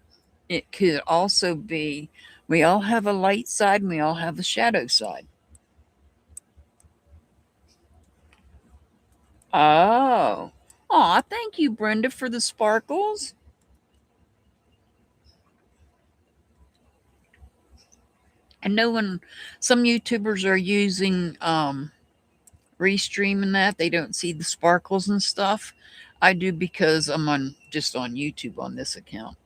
it could also be we all have a light side and we all have a shadow side. Oh. Aw, thank you, Brenda, for the sparkles. And no one, some YouTubers are using restreaming that. They don't see the sparkles and stuff. I do because I'm on just on YouTube on this account.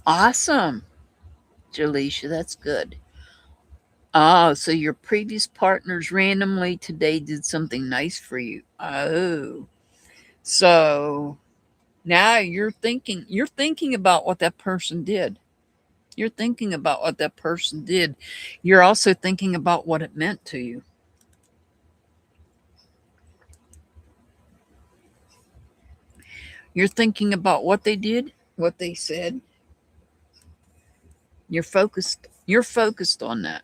Awesome, Jaleisha. That's good. Oh, so your previous partners randomly today did something nice for you. Oh, so now you're thinking about what that person did. You're thinking about what that person did. You're also thinking about what it meant to you. You're thinking about what they did, what they said. You're focused on that.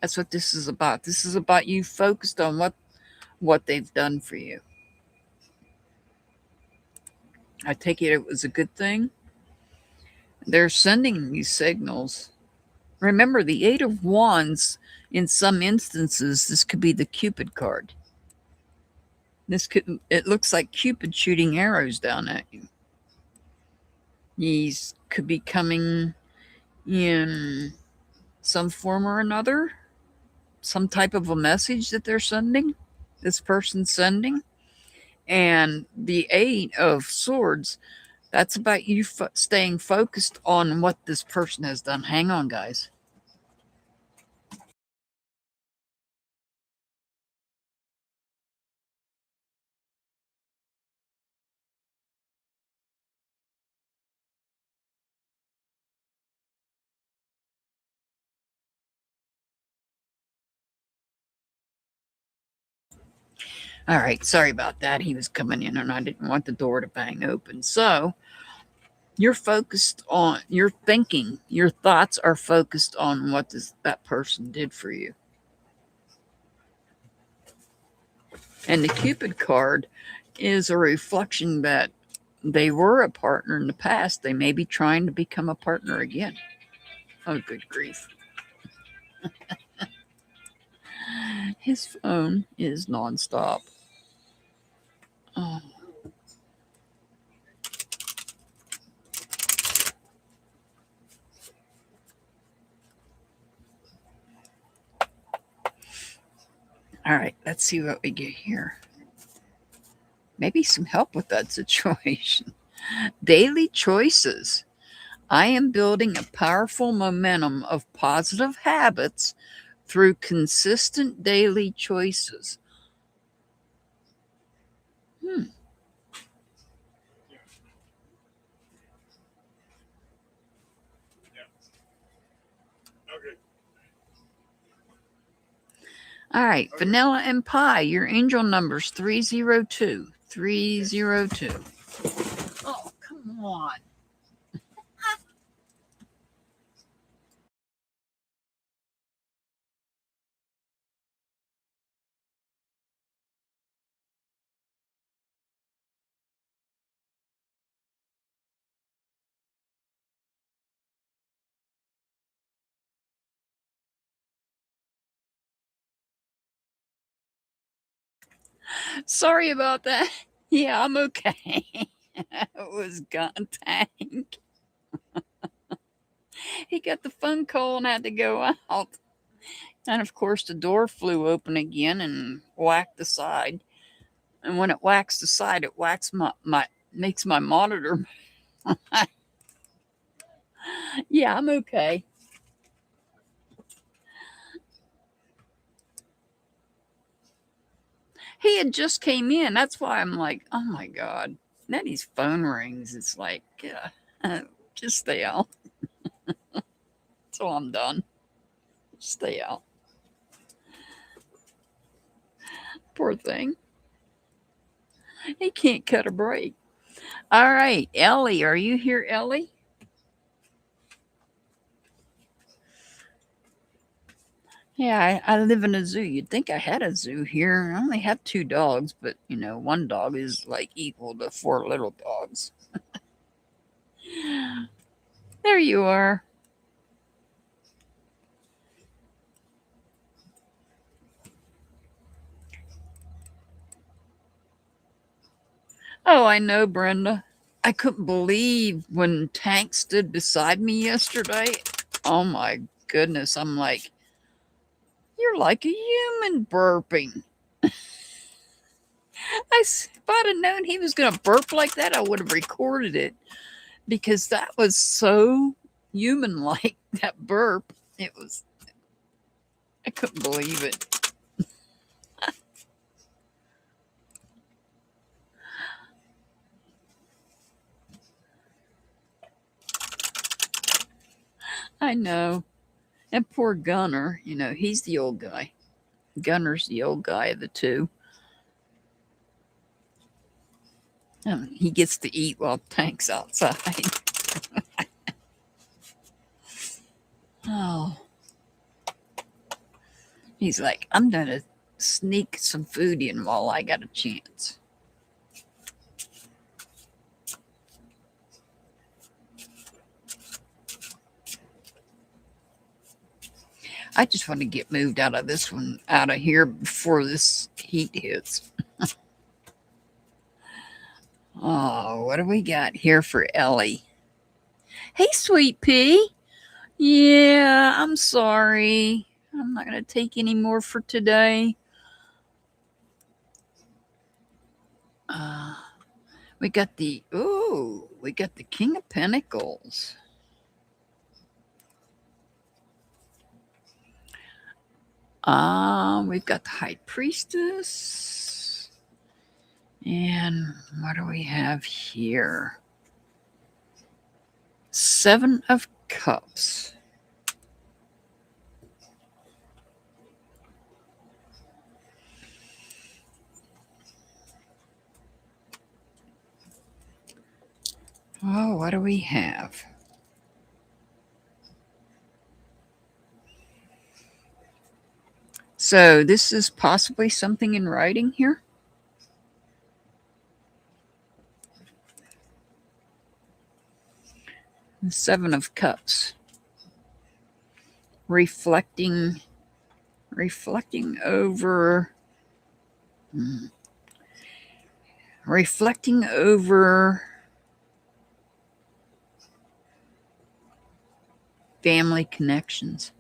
That's what this is about. This is about you focused on what they've done for you. I take it was a good thing. They're sending these signals. Remember, the Eight of Wands, in some instances, this could be the Cupid card. It looks like Cupid shooting arrows down at you. These could be coming in some form or another, some type of a message that they're sending, this person's sending. And the Eight of Swords, that's about you staying focused on what this person has done. Hang on, guys. All right, sorry about that. He was coming in and I didn't want the door to bang open. So you're focused on, you're thinking, your thoughts are focused on what that person did for you. And the Cupid card is a reflection that they were a partner in the past. They may be trying to become a partner again. Oh, good grief. His phone is nonstop. Oh. All right, let's see what we get here. Maybe some help with that situation. Daily choices. I am building a powerful momentum of positive habits through consistent daily choices. Hmm. All right, Vanilla and Pie, your angel number's 302. 302. Oh, come on. Sorry about that. Yeah, I'm okay. It was gun tank. He got the phone call and had to go out. And of course, the door flew open again and whacked the side. And when it whacks the side, it whacks my makes my monitor. Yeah, I'm okay. had just came in. That's why I'm like, oh my God. Nettie's phone rings. It's like, yeah, just stay out. So I'm done. Stay out. Poor thing. He can't cut a break. All right, Ellie, are you here, Ellie? Yeah, I live in a zoo. You'd think I had a zoo here. I only have 2 dogs, but one dog is like equal to 4 little dogs. There you are. Oh, I know, Brenda. I couldn't believe when Tank stood beside me yesterday. Oh my goodness. I'm like, you're like a human burping. If I'd have known he was going to burp like that, I would have recorded it because that was so human like, that burp. I couldn't believe it. I know. And poor Gunner, he's the old guy. Gunner's the old guy of the two. He gets to eat while Tank's outside. Oh. He's like, I'm going to sneak some food in while I got a chance. I just want to get moved out of this one, out of here before this heat hits. Oh, what do we got here for Ellie? Hey, sweet pea. Yeah, I'm sorry. I'm not going to take any more for today. We got the King of Pentacles. We've got the High Priestess. And what do we have here? 7 of Cups. Oh, what do we have? So this is possibly something in writing here? The 7 of Cups. Reflecting over family connections.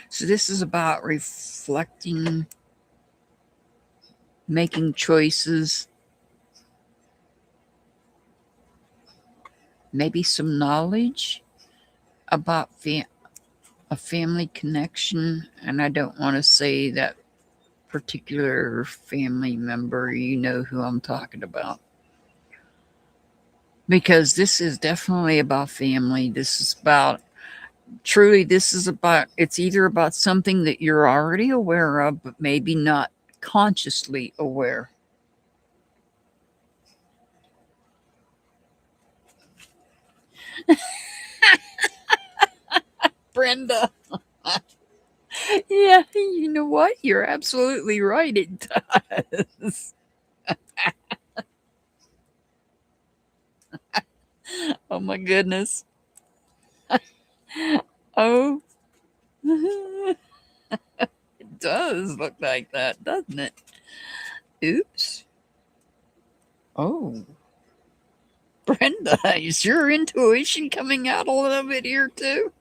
So this is about reflecting, making choices, maybe some knowledge about a family connection. And I don't want to say that particular family member, you know who I'm talking about. Because this is definitely about family. It's either about something that you're already aware of, but maybe not consciously aware. Brenda. Yeah, you know what? You're absolutely right. It does. Oh my goodness. Oh. It does look like that, doesn't it? Oops. Oh. Brenda, is your intuition coming out a little bit here too?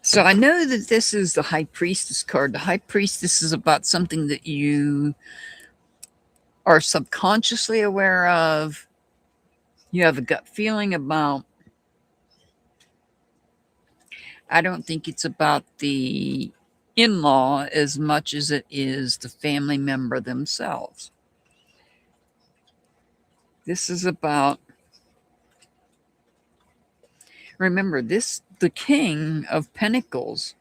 So I know that this is the High Priestess card. The High Priestess is about something that you are subconsciously aware of, you have a gut feeling about. I don't think it's about the in-law as much as it is the family member themselves. This is about, remember, the King of Pentacles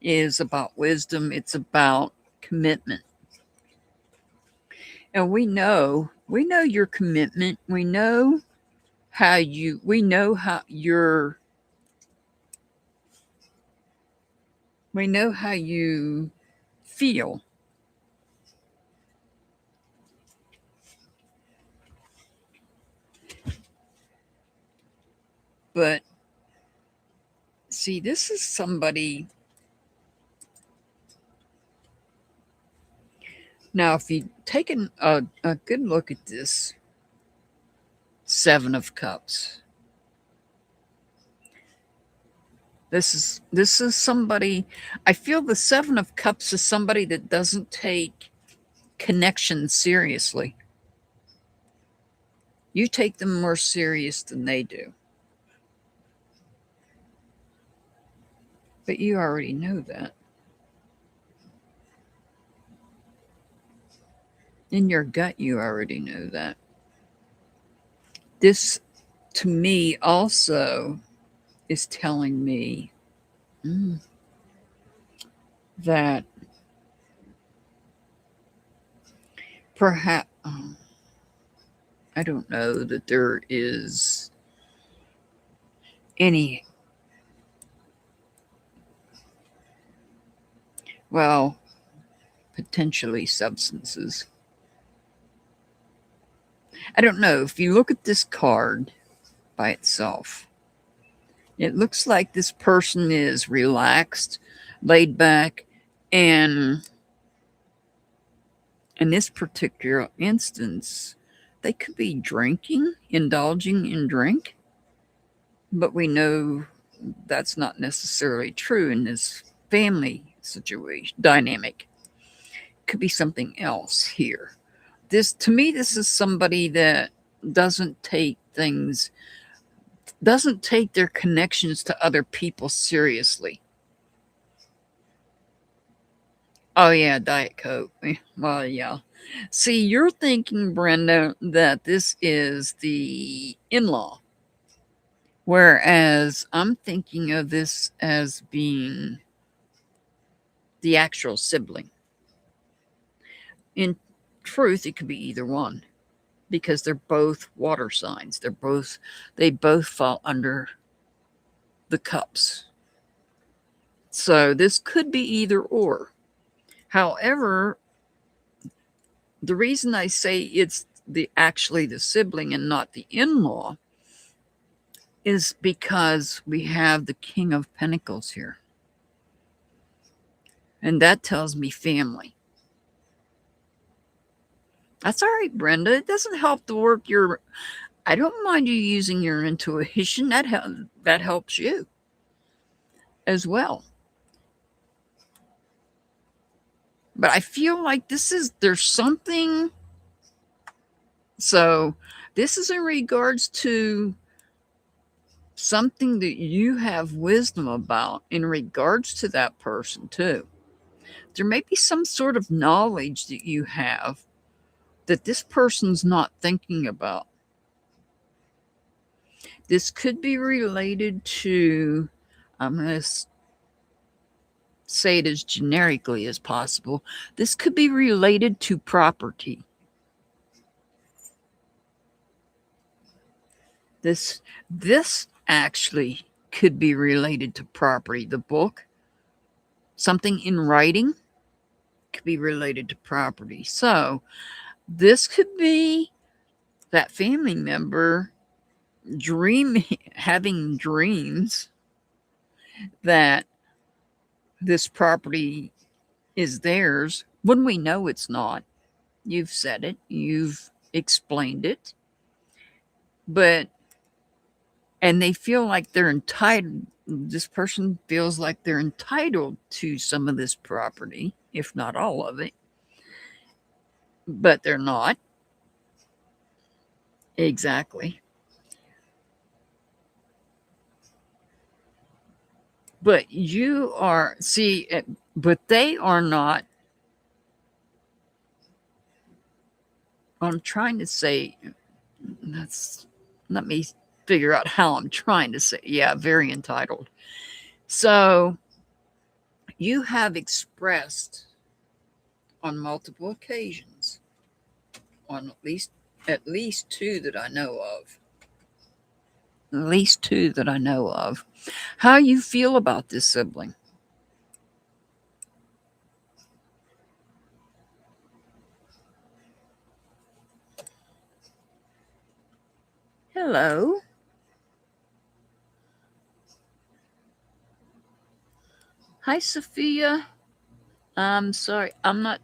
is about wisdom. It's about commitment. And we know your commitment. We know how you feel. But see, this is somebody. Now, if you take a good look at this Seven of Cups, this is somebody. I feel the Seven of Cups is somebody that doesn't take connection seriously. You take them more serious than they do. But you already know that. In your gut, you already know that. This, to me, also is telling me that perhaps, I don't know that there is any, well, potentially substances. I don't know. If you look at this card by itself, it looks like this person is relaxed, laid back, and in this particular instance, they could be drinking, indulging in drink, but we know that's not necessarily true in this family situation dynamic. Could be something else here. This, to me, this is somebody that doesn't take their connections to other people seriously. Oh yeah, Diet Coke. Well, yeah. See, you're thinking, Brenda, that this is the in-law, whereas I'm thinking of this as being the actual sibling. In truth, it could be either one, because they're both water signs. They both fall under the cups. So this could be either or. However, the reason I say it's actually the sibling and not the in-law is because we have the King of Pentacles here. And that tells me family. That's all right, Brenda. It doesn't help to work your... I don't mind you using your intuition. That helps you as well. But I feel like there's something. So this is in regards to something that you have wisdom about in regards to that person too. There may be some sort of knowledge that you have that this person's not thinking about. This could be related to, I'm going to say it as generically as possible, this could be related to property. This actually could be related to property. The book, something in writing, could be related to property. So this could be that family member having dreams that this property is theirs when we know it's not. You've said it, you've explained it, and they feel like they're entitled. This person feels like they're entitled to some of this property, if not all of it. but they're not. Exactly. But you are, see, but they are not. I'm trying to say, that's, let me figure out how I'm trying to say. Yeah, very entitled. So you have expressed on multiple occasions, on at least two that I know of, at least two that I know of, how you feel about this sibling. Hello. Hi, Sophia. I'm sorry. I'm not.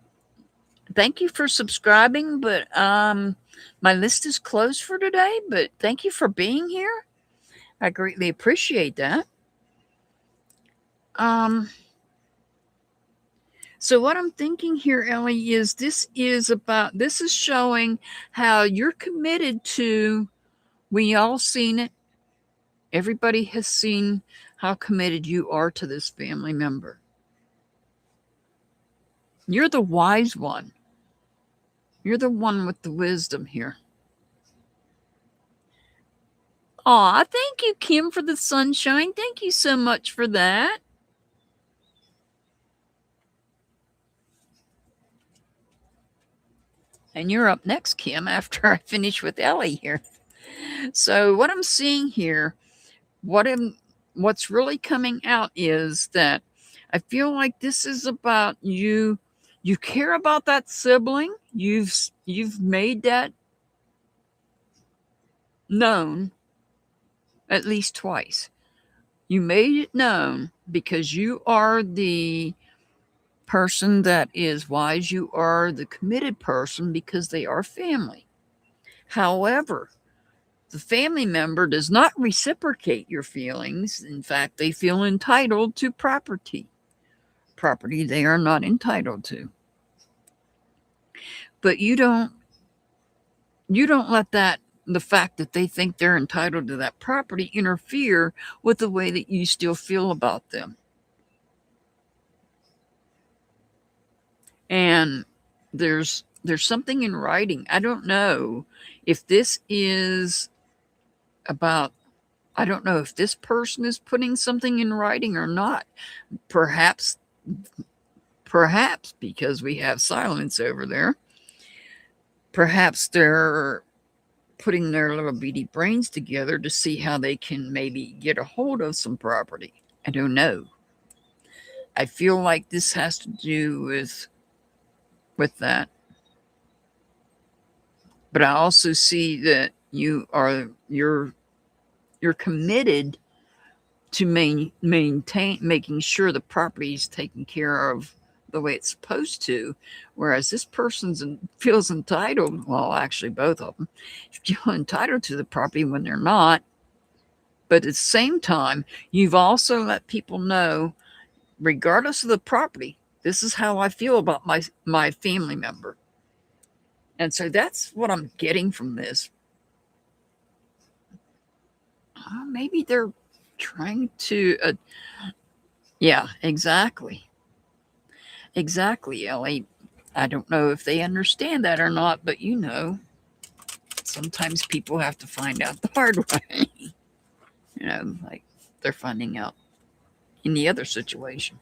Thank you for subscribing, but my list is closed for today. But thank you for being here. I greatly appreciate that. Um, so what I'm thinking here, Ellie, is this is showing how you're committed to. We all seen it. Everybody has seen how committed you are to this family member. You're the wise one. You're the one with the wisdom here. Aw, thank you, Kim, for the sunshine. Thank you so much for that. And you're up next, Kim, after I finish with Ellie here. So what I'm seeing here, what's really coming out is that I feel like this is about you. You care about that sibling. You've made that known at least twice. You made it known because you are the person that is wise. You are the committed person because they are family. However, the family member does not reciprocate your feelings. In fact, they feel entitled to property they are not entitled to. But you don't let that, the fact that they think they're entitled to that property, interfere with the way that you still feel about them. And there's something in writing. I don't know if this is about, I don't know if this person is putting something in writing or not. Perhaps because we have silence over there, perhaps they're putting their little beady brains together to see how they can maybe get a hold of some property. I don't know. I feel like this has to do with that. But I also see that you're committed to maintain making sure the property is taken care of the way it's supposed to, whereas this person feels entitled. Well, actually, both of them feel entitled to the property when they're not. But at the same time, you've also let people know, regardless of the property, this is how I feel about my family member. And so that's what I'm getting from this. Maybe they're trying to yeah, exactly, Ellie. I don't know if they understand that or not, but sometimes people have to find out the hard way. Like they're finding out in the other situation.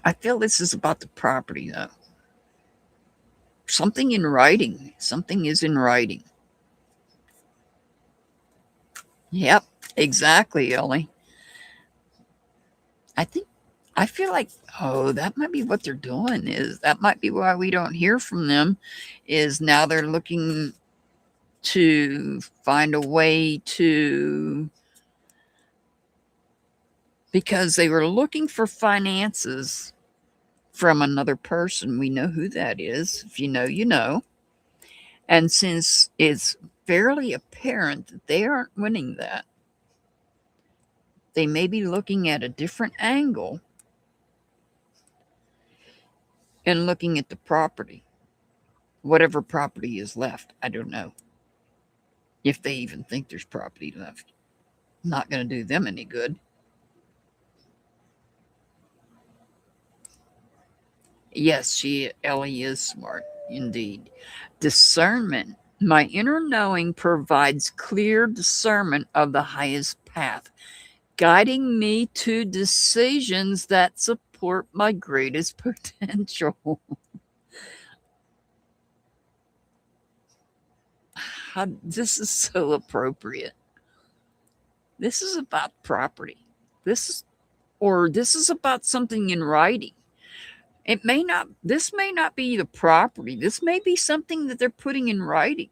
I feel this is about the property, though. Something in writing. Something is in writing. Yep, exactly, Ellie. I feel like, that might be what they're doing. That might be why we don't hear from them, is now they're looking to find a way to, because they were looking for finances from another person. We know who that is. If you know, you know. And since it's fairly apparent that they aren't winning that, they may be looking at a different angle and looking at the property, whatever property is left. I don't know if they even think there's property left. Not going to do them any good. Yes, Ellie is smart, indeed. Discernment. My inner knowing provides clear discernment of the highest path, guiding me to decisions that support my greatest potential. This is so appropriate. This is about property. This is about something in writing. This may not be the property. This may be something that they're putting in writing.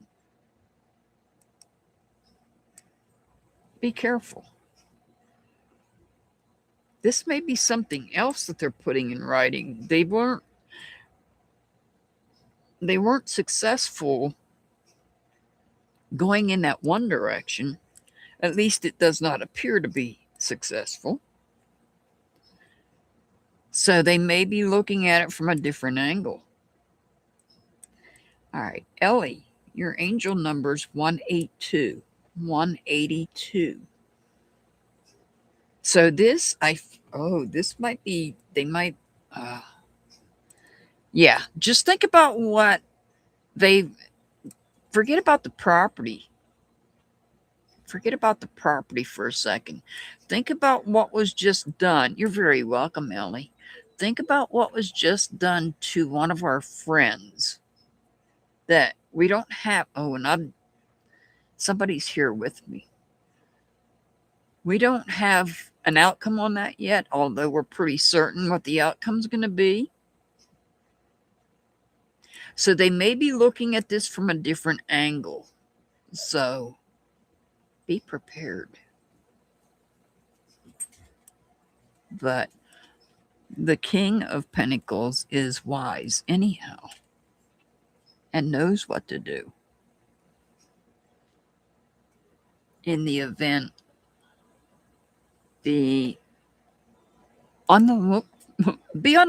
Be careful. This may be something else that they're putting in writing. They weren't successful going in that one direction. At least it does not appear to be successful. So they may be looking at it from a different angle. All right, Ellie, your angel number's 182. 182. So this might be, they might, yeah, just think about what forget about the property. Forget about the property for a second. Think about what was just done. You're very welcome, Ellie. Think about what was just done to one of our friends that we don't have. Oh, and somebody's here with me. We don't have an outcome on that yet, although we're pretty certain what the outcome's going to be. So they may be looking at this from a different angle. So be prepared. But the King of Pentacles is wise anyhow and knows what to do in the event. Be on the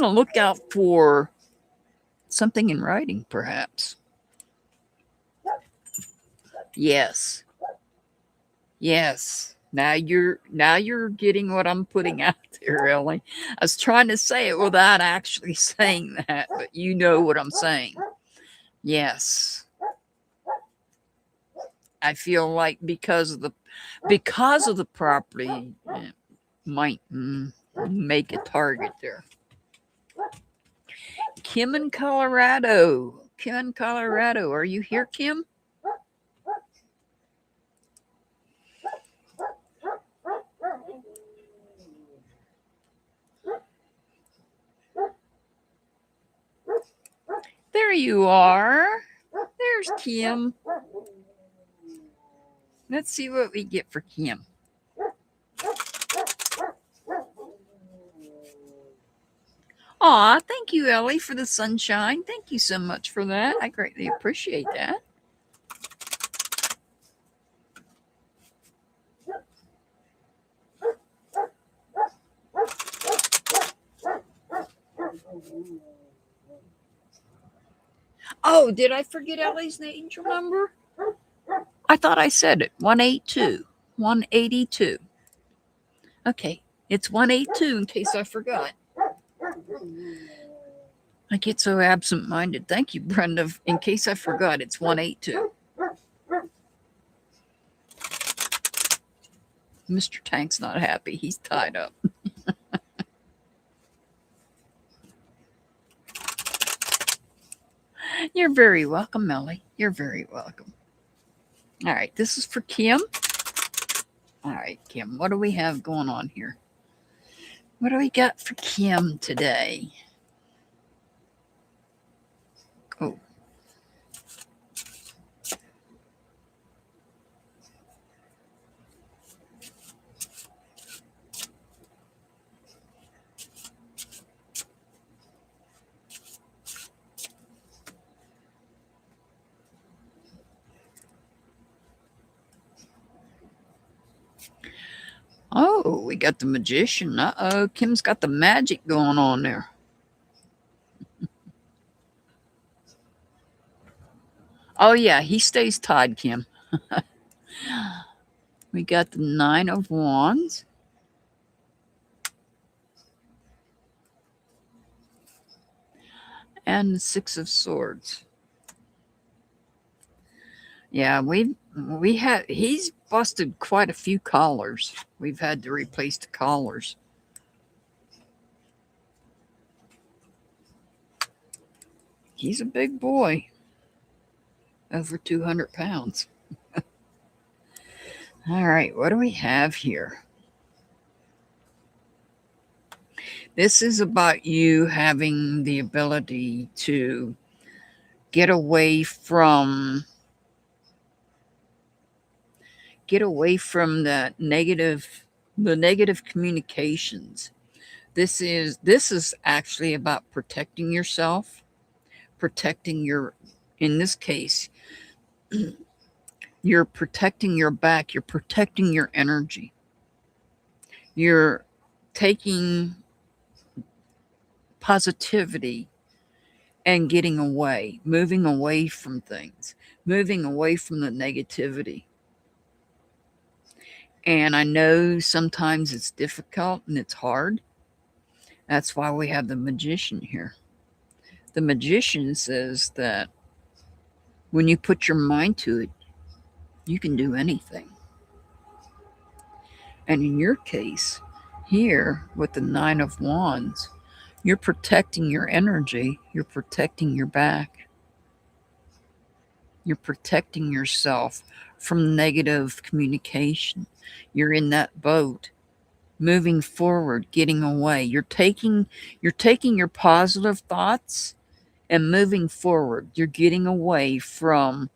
lookout for something in writing, perhaps. Yes. Now you're getting what I'm putting out there, Ellie. I was trying to say it without actually saying that, but you know what I'm saying. Yes. I feel like because of the property, it might make a target there. Kim in Colorado. Are you here, Kim? There you are. There's Kim. Let's see what we get for Kim. Aw, thank you, Ellie, for the sunshine. Thank you so much for that. I greatly appreciate that. Oh, did I forget Ellie's angel number? I thought I said it. 182. 182. Okay, it's 182 in case I forgot. I get so absent-minded. Thank you, Brenda. In case I forgot, it's 182. Mr. Tank's not happy. He's tied up. You're very welcome, Melly. You're very welcome. All right, this is for Kim. All right, Kim, what do we have going on here? What do we got for Kim today? Oh. Oh, we got the magician. Uh-oh, Kim's got the magic going on there. Oh, yeah, he stays tied, Kim. We got the Nine of Wands. And the Six of Swords. Yeah, he's busted quite a few collars. We've had to replace the collars. He's a big boy. Over 200 pounds. All right, what do we have here? This is about you having the ability to get away from the negative communications. This is actually about protecting yourself, protecting your, in this case, you're protecting your back, you're protecting your energy. You're taking positivity and getting away, moving away from things, moving away from the negativity. And I know sometimes it's difficult and it's hard. That's why we have the Magician here. The Magician says that when you put your mind to it, you can do anything. And in your case, here with the Nine of Wands, you're protecting your energy, you're protecting your back, you're protecting yourself from negative communication. You're in that boat, moving forward, getting away. You're taking your positive thoughts and moving forward. You're getting away from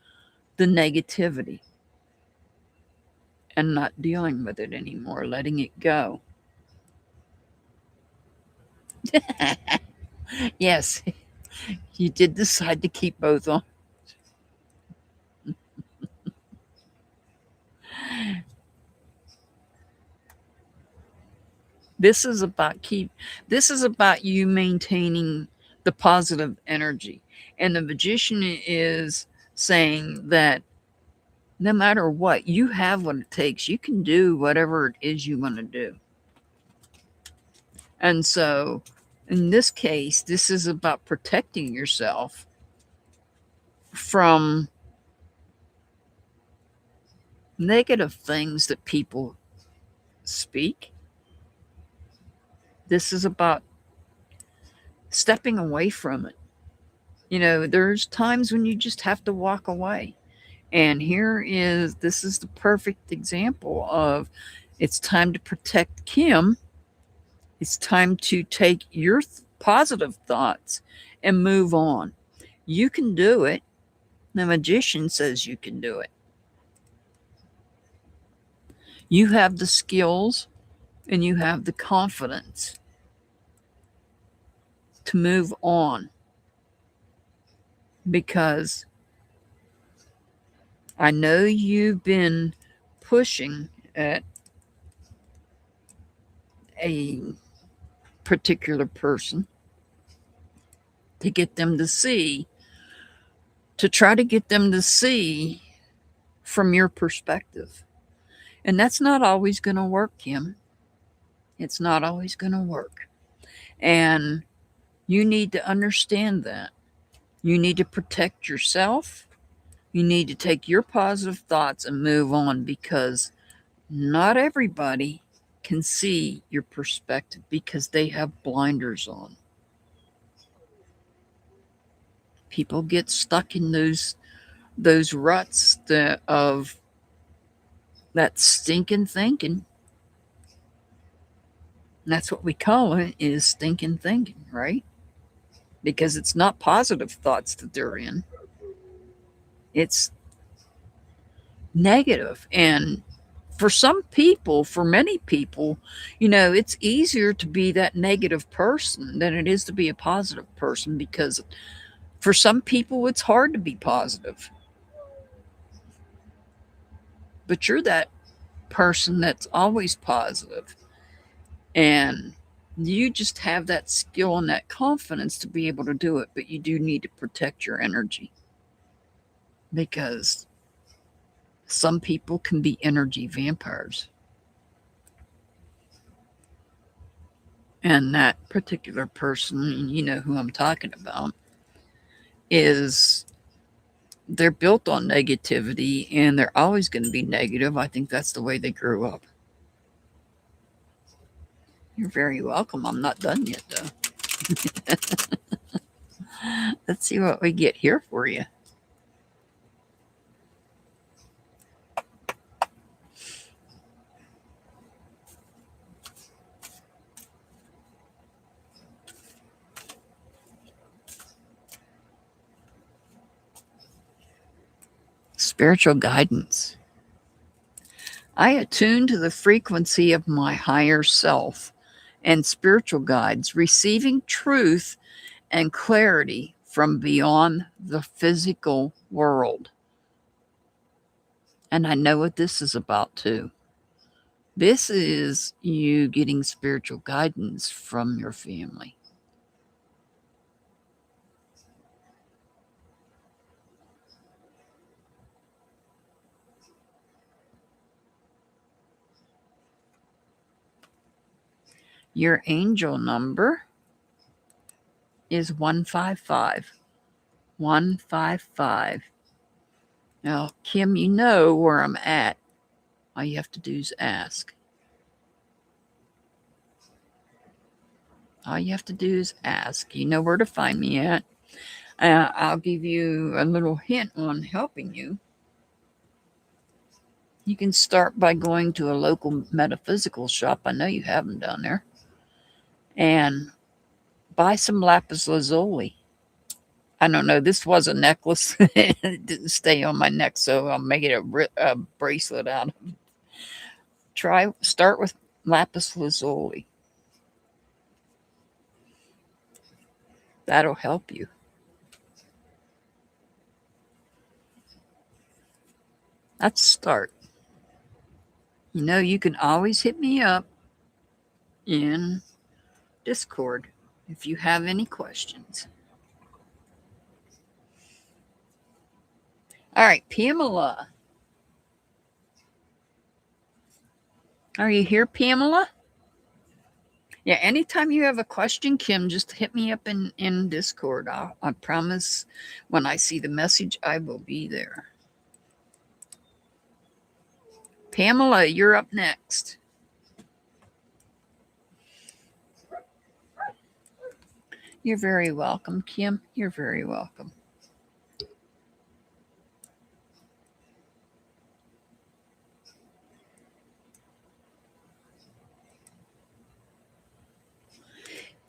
the negativity and not dealing with it anymore, letting it go. Yes, you did decide to keep both on. This is about you maintaining the positive energy. And the Magician is saying that no matter what, you have what it takes. You can do whatever it is you want to do. And so in this case, this is about protecting yourself from negative things that people speak. This is about stepping away from it. You know, there's times when you just have to walk away. And this is the perfect example of it's time to protect Kim. It's time to take your positive thoughts and move on. You can do it. The Magician says you can do it. You have the skills and you have the confidence to move on, because I know you've been pushing at a particular person to try to get them to see from your perspective. And that's not always going to work, Kim. It's not always going to work. And you need to understand that. You need to protect yourself. You need to take your positive thoughts and move on, because not everybody can see your perspective because they have blinders on. People get stuck in those ruts of that stinking thinking. That's what we call it, is stinking thinking, right? Because it's not positive thoughts that they're in. It's negative. And for many people, it's easier to be that negative person than it is to be a positive person, because for some people it's hard to be positive. But you're that person that's always positive. And you just have that skill and that confidence to be able to do it, but you do need to protect your energy. because some people can be energy vampires. And that particular person, you know who I'm talking about, is they're built on negativity and they're always going to be negative. I think that's the way they grew up. You're very welcome. I'm not done yet, though. Let's see what we get here for you. Spiritual guidance. I attune to the frequency of my higher self and spiritual guides, receiving truth and clarity from beyond the physical world. And I know what this is about too. This is you getting spiritual guidance from your family. Your angel number is 155. 155. Now, Kim, you know where I'm at. All you have to do is ask. All you have to do is ask. You know where to find me at. I'll give you a little hint on helping you. You can start by going to a local metaphysical shop. I know you have them down there. And buy some lapis lazuli. I don't know. This was a necklace. It didn't stay on my neck, so I'll make it a bracelet out of it. Start with lapis lazuli. That'll help you. That's a start. You know, you can always hit me up in Discord if you have any questions. All right, Pamela. Are you here, Pamela? Yeah, anytime you have a question, Kim, just hit me up in Discord. I promise when I see the message, I will be there. Pamela, you're up next. You're very welcome, Kim. You're very welcome.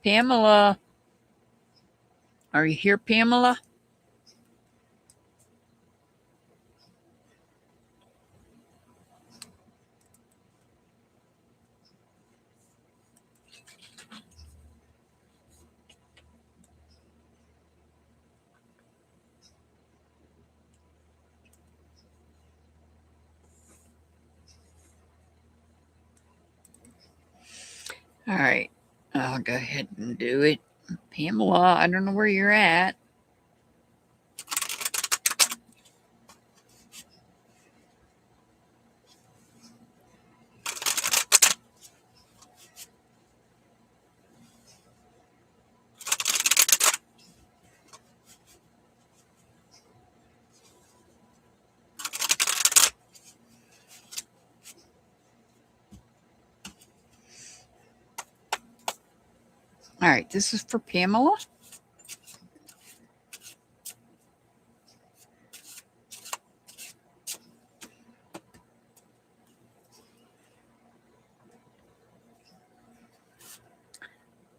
Pamela. Are you here, Pamela? All right. I'll go ahead and do it. Pamela, I don't know where you're at. All right, this is for Pamela.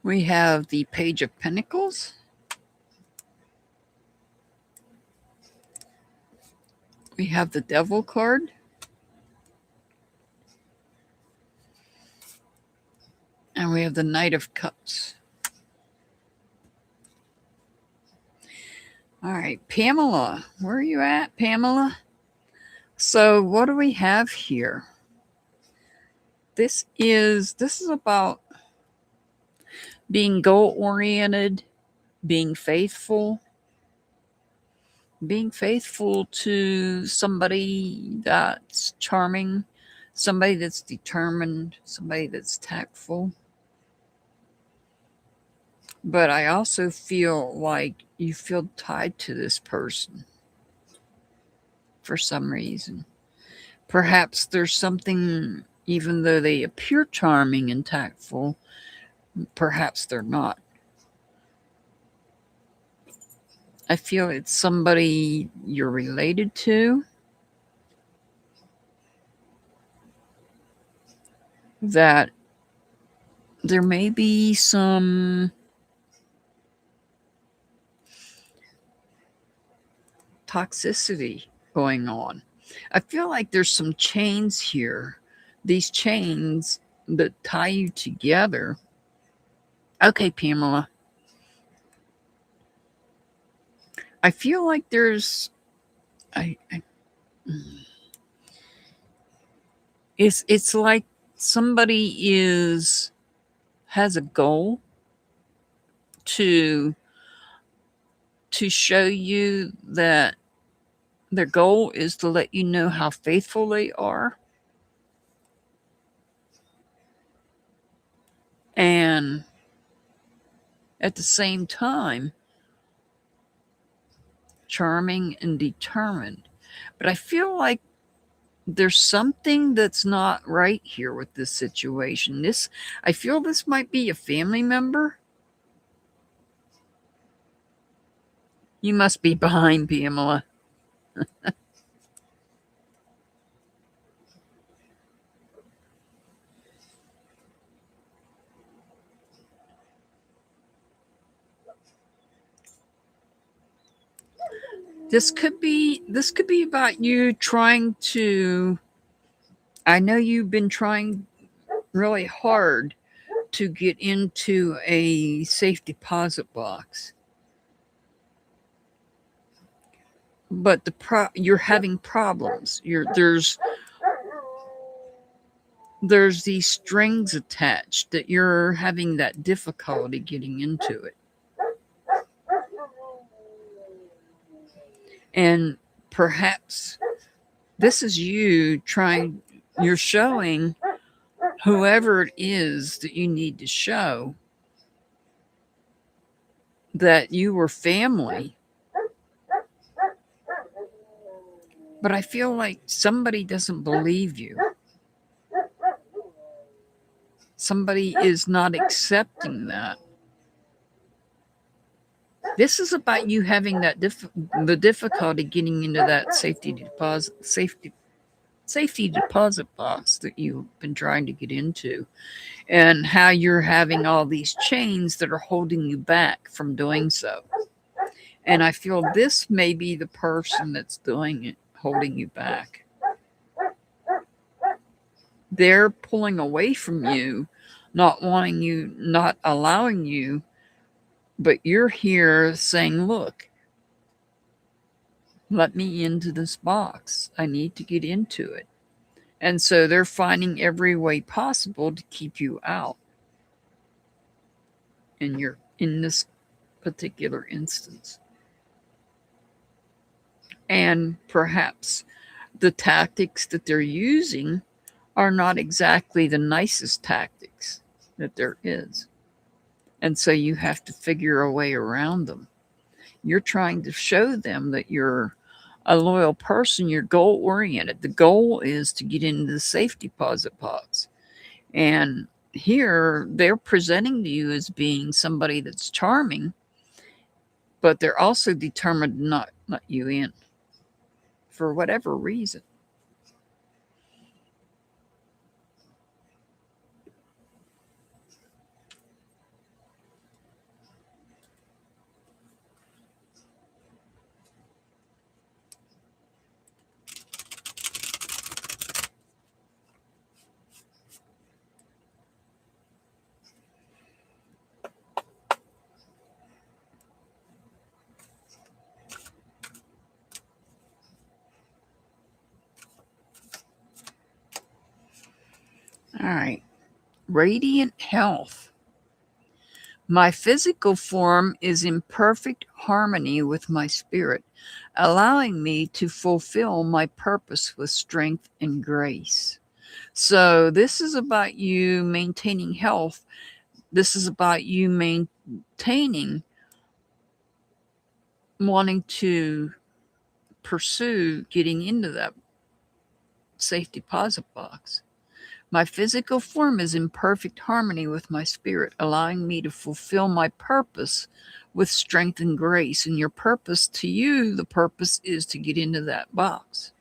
We have the Page of Pentacles. We have the Devil card. And we have the Knight of Cups. All right, Pamela, where are you at, Pamela? So what do we have here? This is about being goal-oriented, being faithful, being faithful to somebody that's charming, somebody that's determined, somebody that's tactful. But I also feel like you feel tied to this person for some reason. Perhaps there's something, even though they appear charming and tactful, perhaps they're not. I feel it's somebody you're related to, that there may be some toxicity going on. I feel like there's some chains here. These chains that tie you together. Okay, Pamela. I feel like there's I it's like somebody has a goal to show you that their goal is to let you know how faithful they are. And at the same time, charming and determined. But I feel like there's something that's not right here with this situation. I feel this might be a family member. You must be behind, Pamela. This could be about you trying to, I know you've been trying really hard to get into a safe deposit box. But you're having problems. There's these strings attached that you're having that difficulty getting into it. And perhaps this is you're showing whoever it is that you need to show that you were family. But I feel like somebody doesn't believe you. Somebody is not accepting that. This is about you having that the difficulty getting into that safety deposit box that you've been trying to get into, and how you're having all these chains that are holding you back from doing so. And I feel this may be the person that's doing it, holding you back. They're pulling away from you, not wanting you, not allowing you, but you're here saying, look, let me into this box. I need to get into it. And so they're finding every way possible to keep you out. And you're in this particular instance. And perhaps the tactics that they're using are not exactly the nicest tactics that there is. And so you have to figure a way around them. You're trying to show them that you're a loyal person, you're goal oriented. The goal is to get into the safe deposit box. And here they're presenting to you as being somebody that's charming, but they're also determined to not let you in for whatever reason. All right. Radiant health. My physical form is in perfect harmony with my spirit, allowing me to fulfill my purpose with strength and grace. So, this is about you maintaining health. This is about you maintaining wanting to pursue getting into that safe deposit box. My physical form is in perfect harmony with my spirit, allowing me to fulfill my purpose with strength and grace. And your purpose to you, the purpose is to get into that box.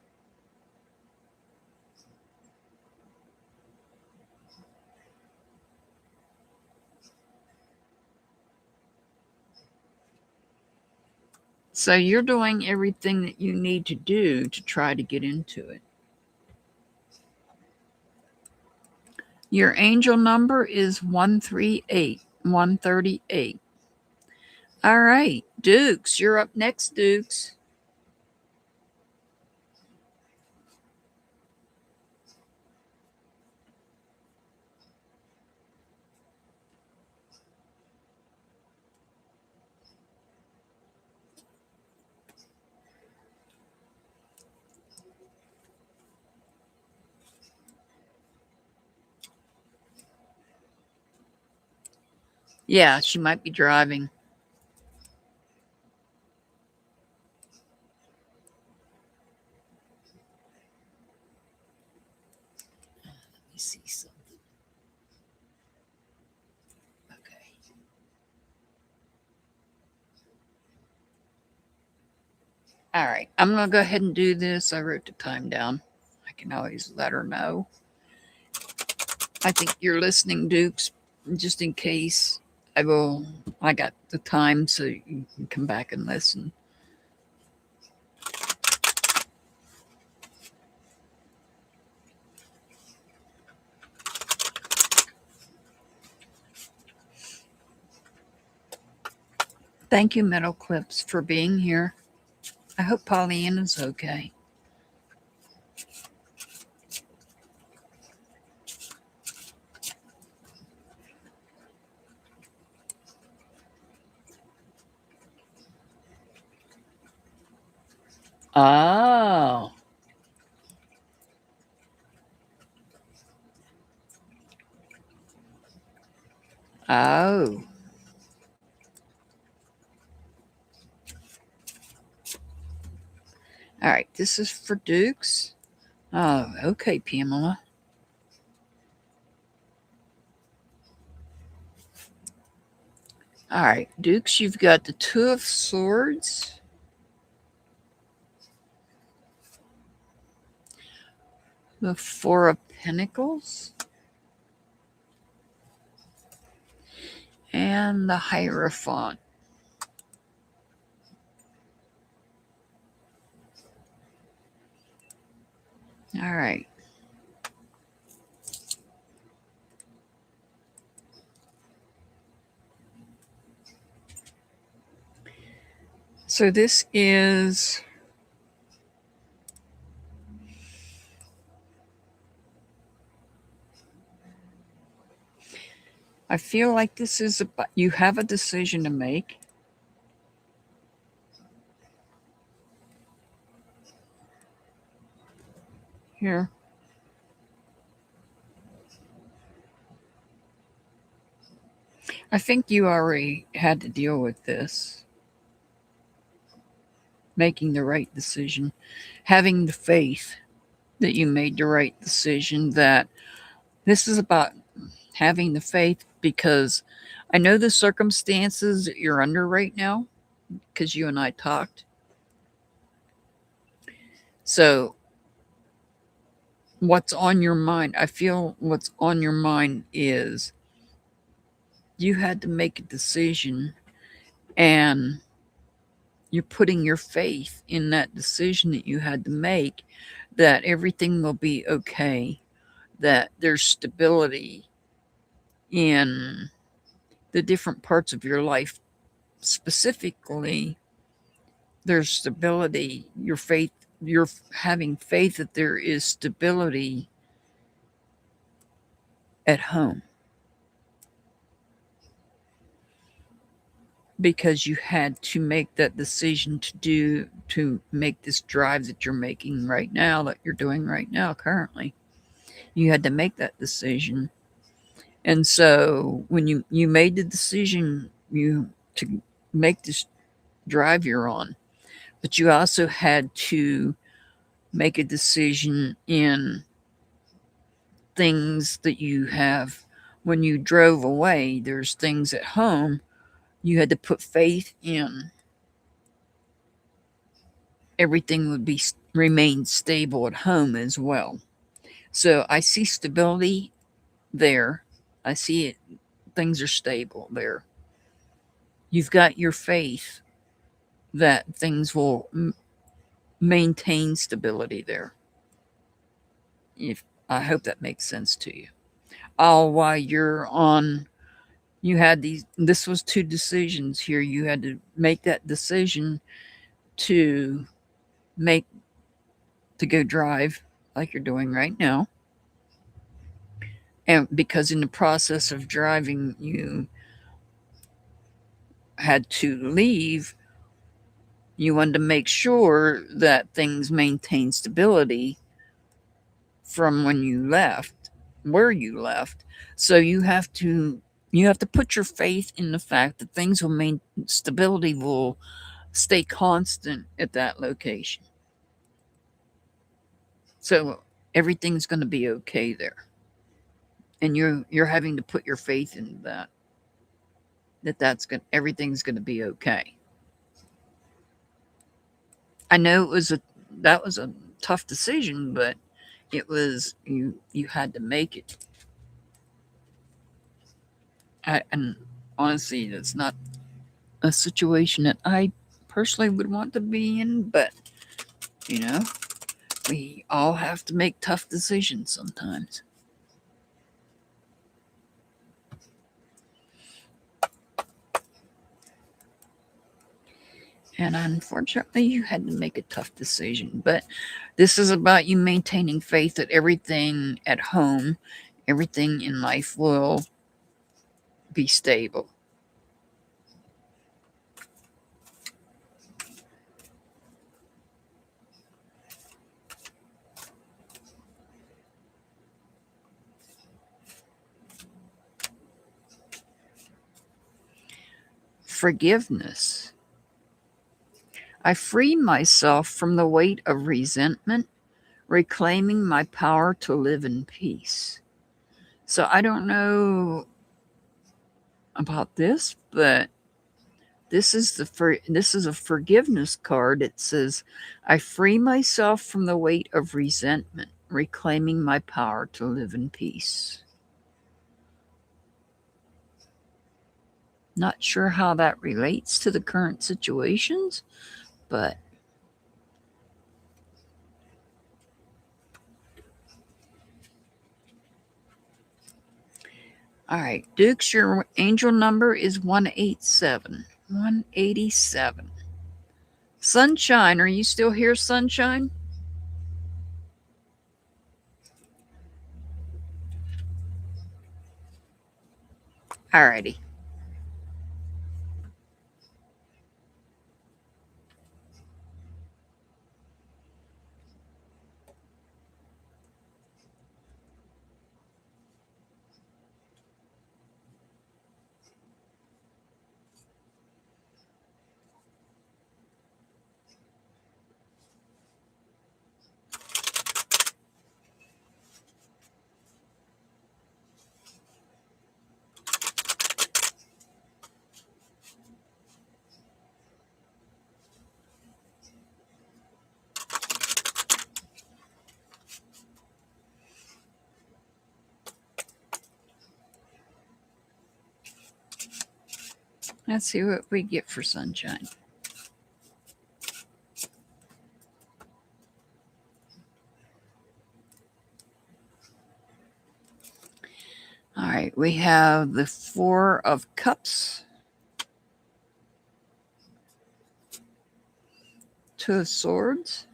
So you're doing everything that you need to do to try to get into it. Your angel number is 138, 138. All right, Dukes, you're up next, Dukes. Yeah, she might be driving. Let me see something. Okay. All right, I'm going to go ahead and do this. I wrote the time down. I can always let her know. I think you're listening, Dukes, just in case. I got the time so you can come back and listen. Thank you, Metal Clips, for being here. I hope Pollyanna's okay. Oh. Oh. All right, this is for Dukes. Oh, okay, Pamela. All right, Dukes, you've got the Two of Swords, the Four of Pentacles, and the Hierophant. All right. So this is I feel like this is about you have a decision to make. Here. I think you already had to deal with this. Making the right decision, having the faith that you made the right decision, that this is about having the faith, because I know the circumstances that you're under right now because you and I talked. So, what's on your mind? I feel what's on your mind is you had to make a decision, and you're putting your faith in that decision that you had to make, that everything will be okay, that there's stability in the different parts of your life. Specifically, there's stability, your faith, you're having faith that there is stability at home. because you had to make that decision to make this drive that you're making right now, that you're doing right now currently. You had to make that decision. And so when you made the decision you to make this drive you're on, but you also had to make a decision in things that you have. When you drove away, there's things at home you had to put faith in everything would be remain stable at home as well. So I see stability there. I see it. Things are stable there. You've got your faith that things will maintain stability there. If I hope that makes sense to you. All while you're on, you had these. This was two decisions here. You had to make that decision to make to go drive like you're doing right now. And because in the process of driving, you had to leave, you wanted to make sure that things maintain stability from when you left, where you left. So you have to put your faith in the fact that things will stability will stay constant at that location. So everything's going to be okay there. And you're having to put your faith in that's good, everything's going to be okay. I know that was a tough decision, but it was you had to make it. And honestly, that's not a situation that I personally would want to be in, but you know, we all have to make tough decisions sometimes. And unfortunately, you had to make a tough decision. But this is about you maintaining faith that everything at home, everything in life will be stable. Forgiveness. I free myself from the weight of resentment, reclaiming my power to live in peace. So I don't know about this, but this is a forgiveness card. It says, "I free myself from the weight of resentment, reclaiming my power to live in peace." Not sure how that relates to the current situations, but all right, Dukes, your angel number is 187. 187. Sunshine, are you still here, Sunshine? Alrighty. Let's see what we get for Sunshine. All right, we have the Four of Cups, Two of Swords,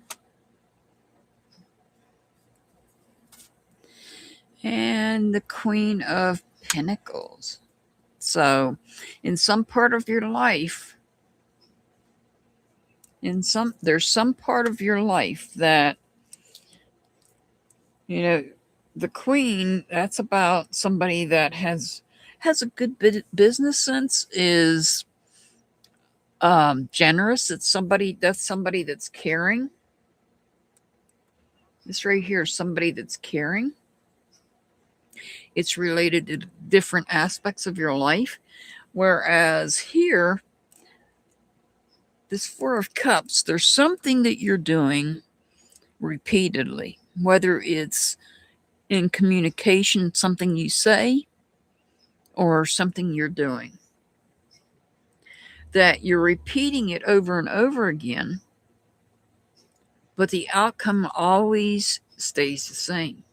and the Queen of Pentacles. So, in some part of your life, there's some part of your life that, you know, the queen, that's about somebody that has a good business sense, is generous. It's somebody that's caring. This right here is somebody that's caring. It's related to different aspects of your life. Whereas here, this Four of Cups, there's something that you're doing repeatedly, whether it's in communication, something you say, or something you're doing, that you're repeating it over and over again, but the outcome always stays the same.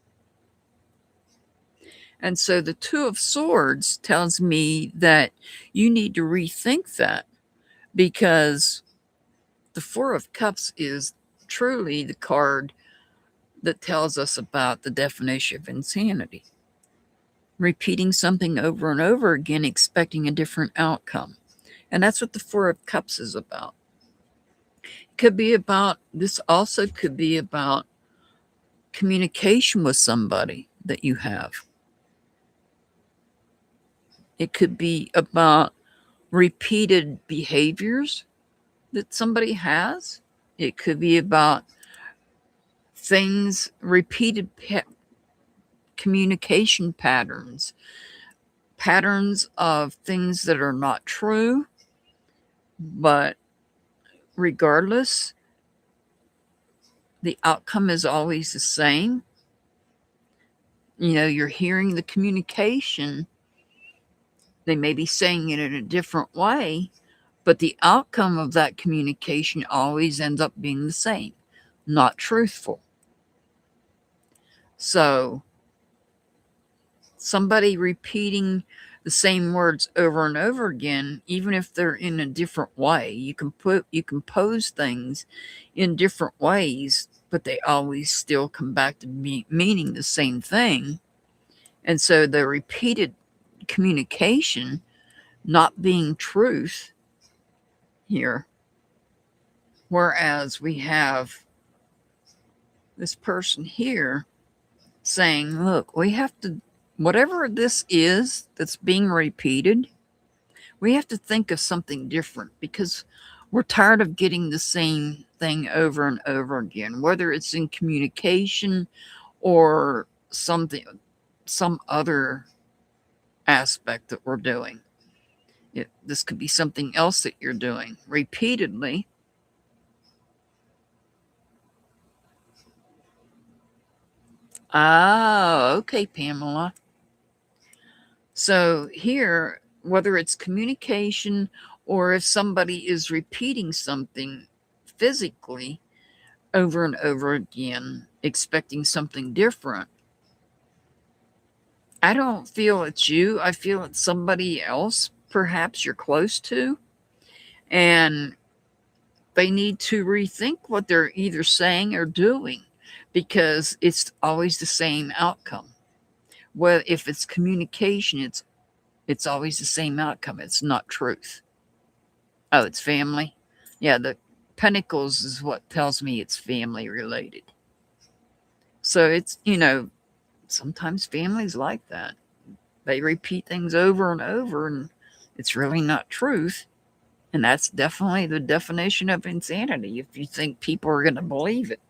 And so the Two of Swords tells me that you need to rethink that, because the Four of Cups is truly the card that tells us about the definition of insanity. Repeating something over and over again, expecting a different outcome. And that's what the Four of Cups is about. This also could be about communication with somebody that you have. It could be about repeated behaviors that somebody has. It could be about repeated communication patterns of things that are not true, but regardless, the outcome is always the same. You're hearing the communication. They may be saying it in a different way, but the outcome of that communication always ends up being the same, not truthful. So, somebody repeating the same words over and over again, even if they're in a different way, you can pose things in different ways, but they always still come back to meaning the same thing. And so the repeated communication not being truth here. Whereas we have this person here saying, look, we have to, whatever this is that's being repeated, we have to think of something different, because we're tired of getting the same thing over and over again, whether it's in communication or some other aspect that we're doing. This could be something else that you're doing repeatedly. Okay, Pamela. So here, whether it's communication or if somebody is repeating something physically over and over again, expecting something different, I don't feel it's you. I feel it's somebody else, perhaps you're close to, and they need to rethink what they're either saying or doing, because it's always the same outcome. Well, if it's communication, it's always the same outcome. It's not truth. Oh, it's family. Yeah, the Pentacles is what tells me it's family related. So it's, sometimes families like that. They repeat things over and over, and it's really not truth. And that's definitely the definition of insanity, if you think people are going to believe it.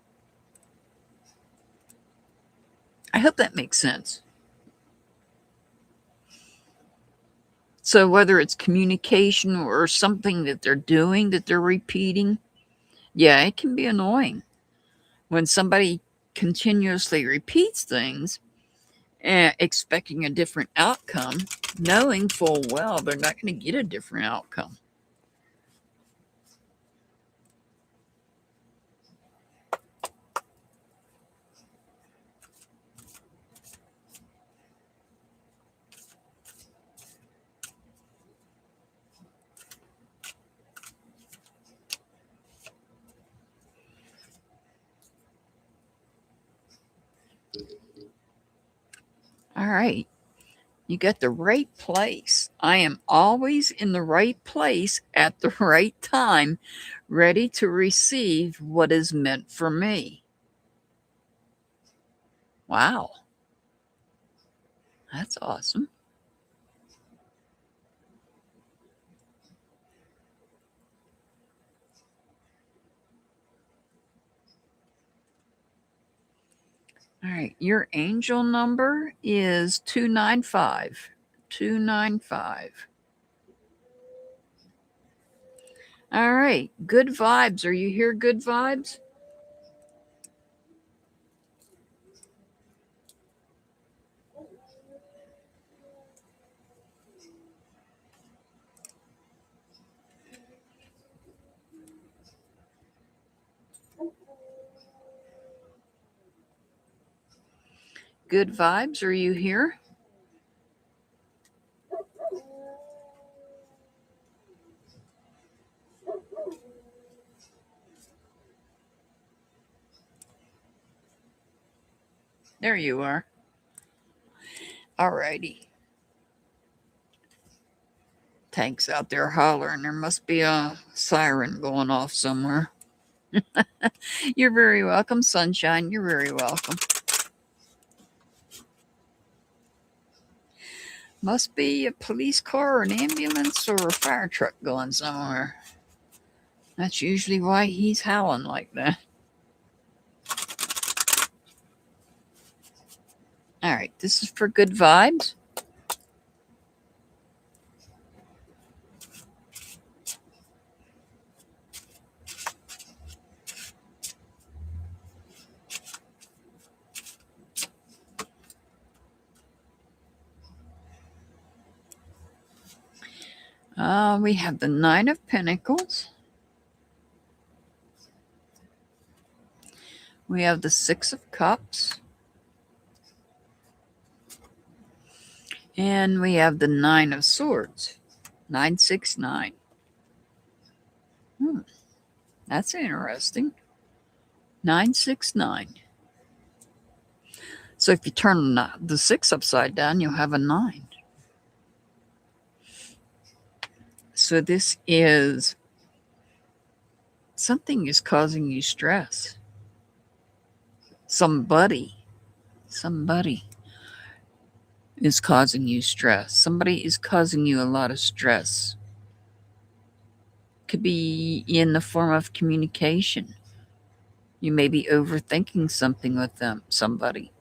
I hope that makes sense. So whether it's communication or something that they're doing that they're repeating, yeah, it can be annoying when somebody continuously repeats things, expecting a different outcome, knowing full well they're not going to get a different outcome. All right. You got the right place. I am always in the right place at the right time, ready to receive what is meant for me. Wow, that's awesome. All right, your angel number is 295. 295. All right, good vibes. Are you here, good vibes? Good vibes, are you here? There you are. All righty. Tanks out there hollering. There must be a siren going off somewhere. You're very welcome, Sunshine. You're very welcome. Must be a police car, an ambulance, or a fire truck going somewhere. That's usually why he's howling like that. All right, this is for good vibes. We have the Nine of Pentacles. We have the Six of Cups. And we have the Nine of Swords. 969. That's interesting. 969. So if you turn the 6 upside down, you'll have a 9. So this is something is causing you stress. Somebody is causing you stress. Somebody is causing you a lot of stress. Could be in the form of communication. You may be overthinking something with somebody.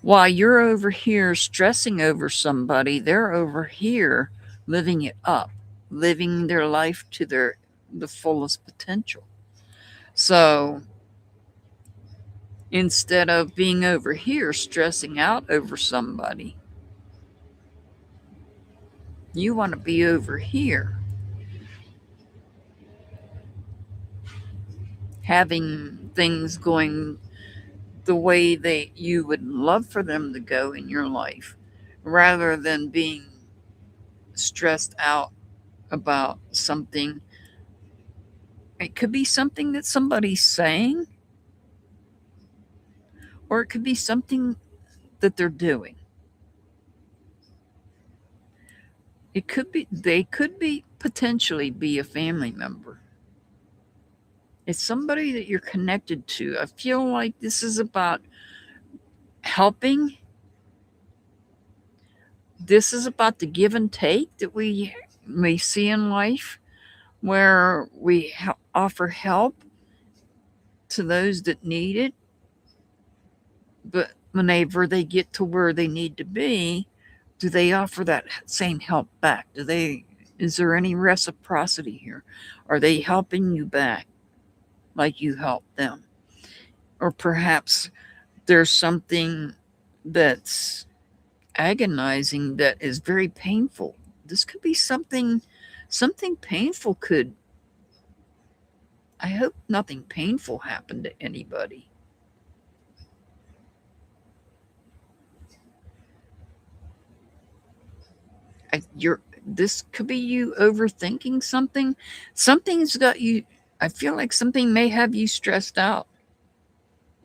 While you're over here stressing over somebody, they're over here living it up, living their life to the fullest potential. So instead of being over here stressing out over somebody, you want to be over here having things going the way that you would love for them to go in your life, rather than being stressed out about something. It could be something that somebody's saying, or it could be something that they're doing. It could be, they could be potentially be a family member. It's somebody that you're connected to. I feel like this is about helping. This is about the give and take that we see in life, where we offer help to those that need it. But whenever they get to where they need to be, do they offer that same help back? Is there any reciprocity here? Are they helping you back like you helped them? Or perhaps there's something that's agonizing that is very painful. This could be something painful could. I hope nothing painful happened to anybody. This could be you overthinking something. Something's got you. I feel like something may have you stressed out,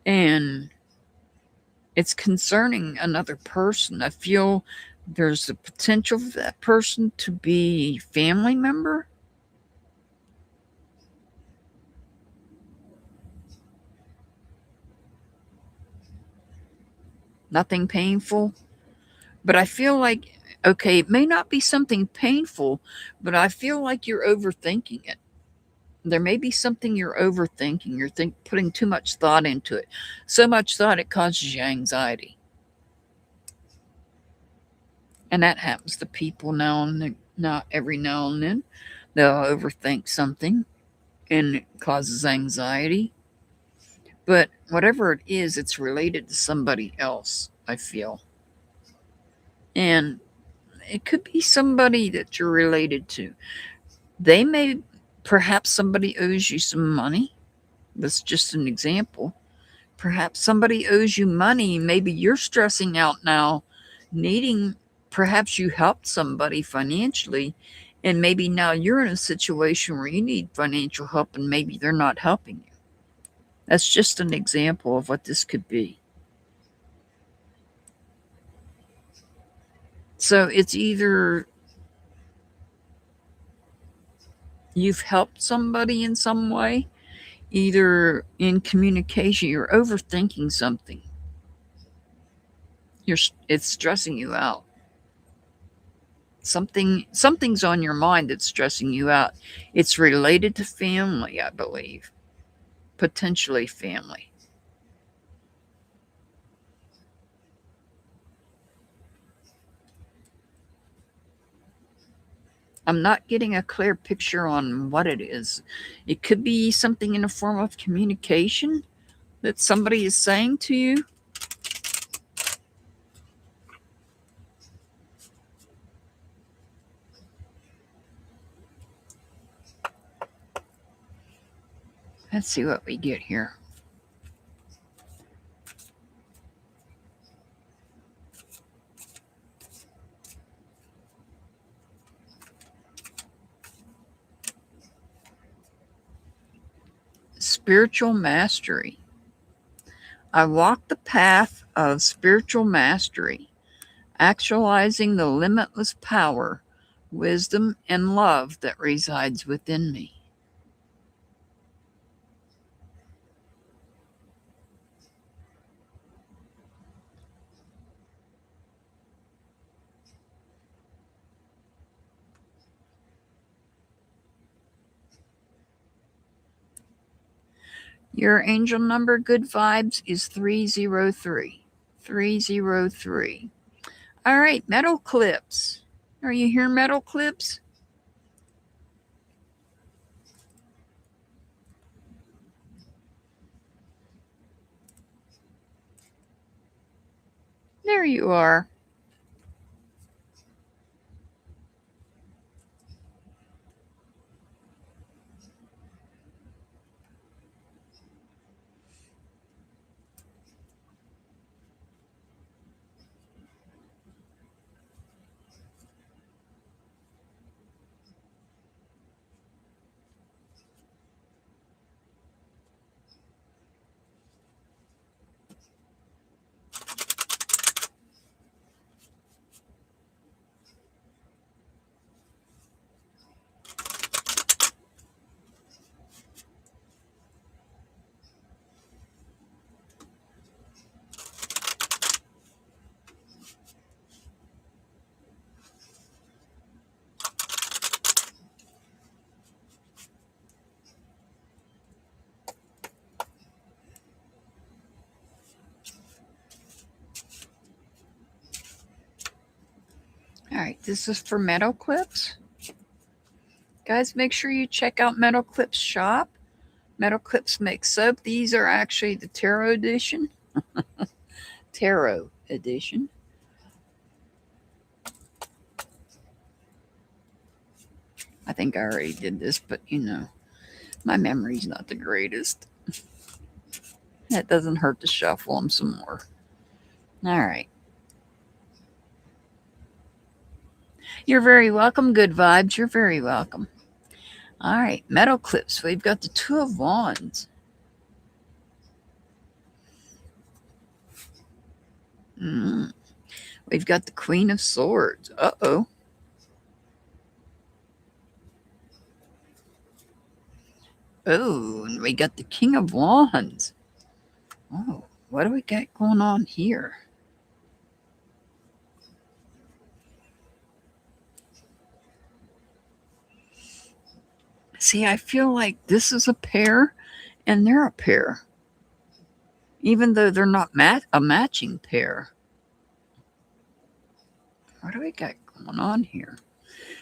and it's concerning another person. I feel There's the potential for that person to be a family member. Nothing painful. But I feel like, okay, it may not be something painful, but I feel like you're overthinking it. There may be something you're overthinking. You're putting too much thought into it. So much thought it causes you anxiety. And that happens to people now and then, not every now and then. They'll overthink something and it causes anxiety. But whatever it is, it's related to somebody else, I feel. And it could be somebody that you're related to. They may, perhaps somebody owes you some money. That's just an example. Perhaps somebody owes you money. Maybe you're stressing out now, needing, perhaps you helped somebody financially, and maybe now you're in a situation where you need financial help and maybe they're not helping you. That's just an example of what this could be. So it's either you've helped somebody in some way, either in communication, you're overthinking something. It's stressing you out. Something's on your mind that's stressing you out. It's related to family, I believe. Potentially family. I'm not getting a clear picture on what it is. It could be something in a form of communication that somebody is saying to you. Let's see what we get here. Spiritual mastery. I walk the path of spiritual mastery, actualizing the limitless power, wisdom, and love that resides within me. Your angel number, good vibes, is 303. 303. All right, metal clips. Are you here, metal clips? There you are. All right, this is for metal clips. Guys, make sure you check out Metal Clips shop. Metal Clips make soap. These are actually the Tarot edition. Tarot edition. I think I already did this, but my memory's not the greatest. That doesn't hurt to shuffle them some more. All right. You're very welcome. Good vibes. You're very welcome. All right. Metal clips. We've got the Two of Wands. We've got the Queen of Swords. Uh-oh. Oh, and we got the King of Wands. Oh, what do we got going on here? See, I feel like this is a pair and they're a pair, even though they're not a matching pair. What do we got going on here?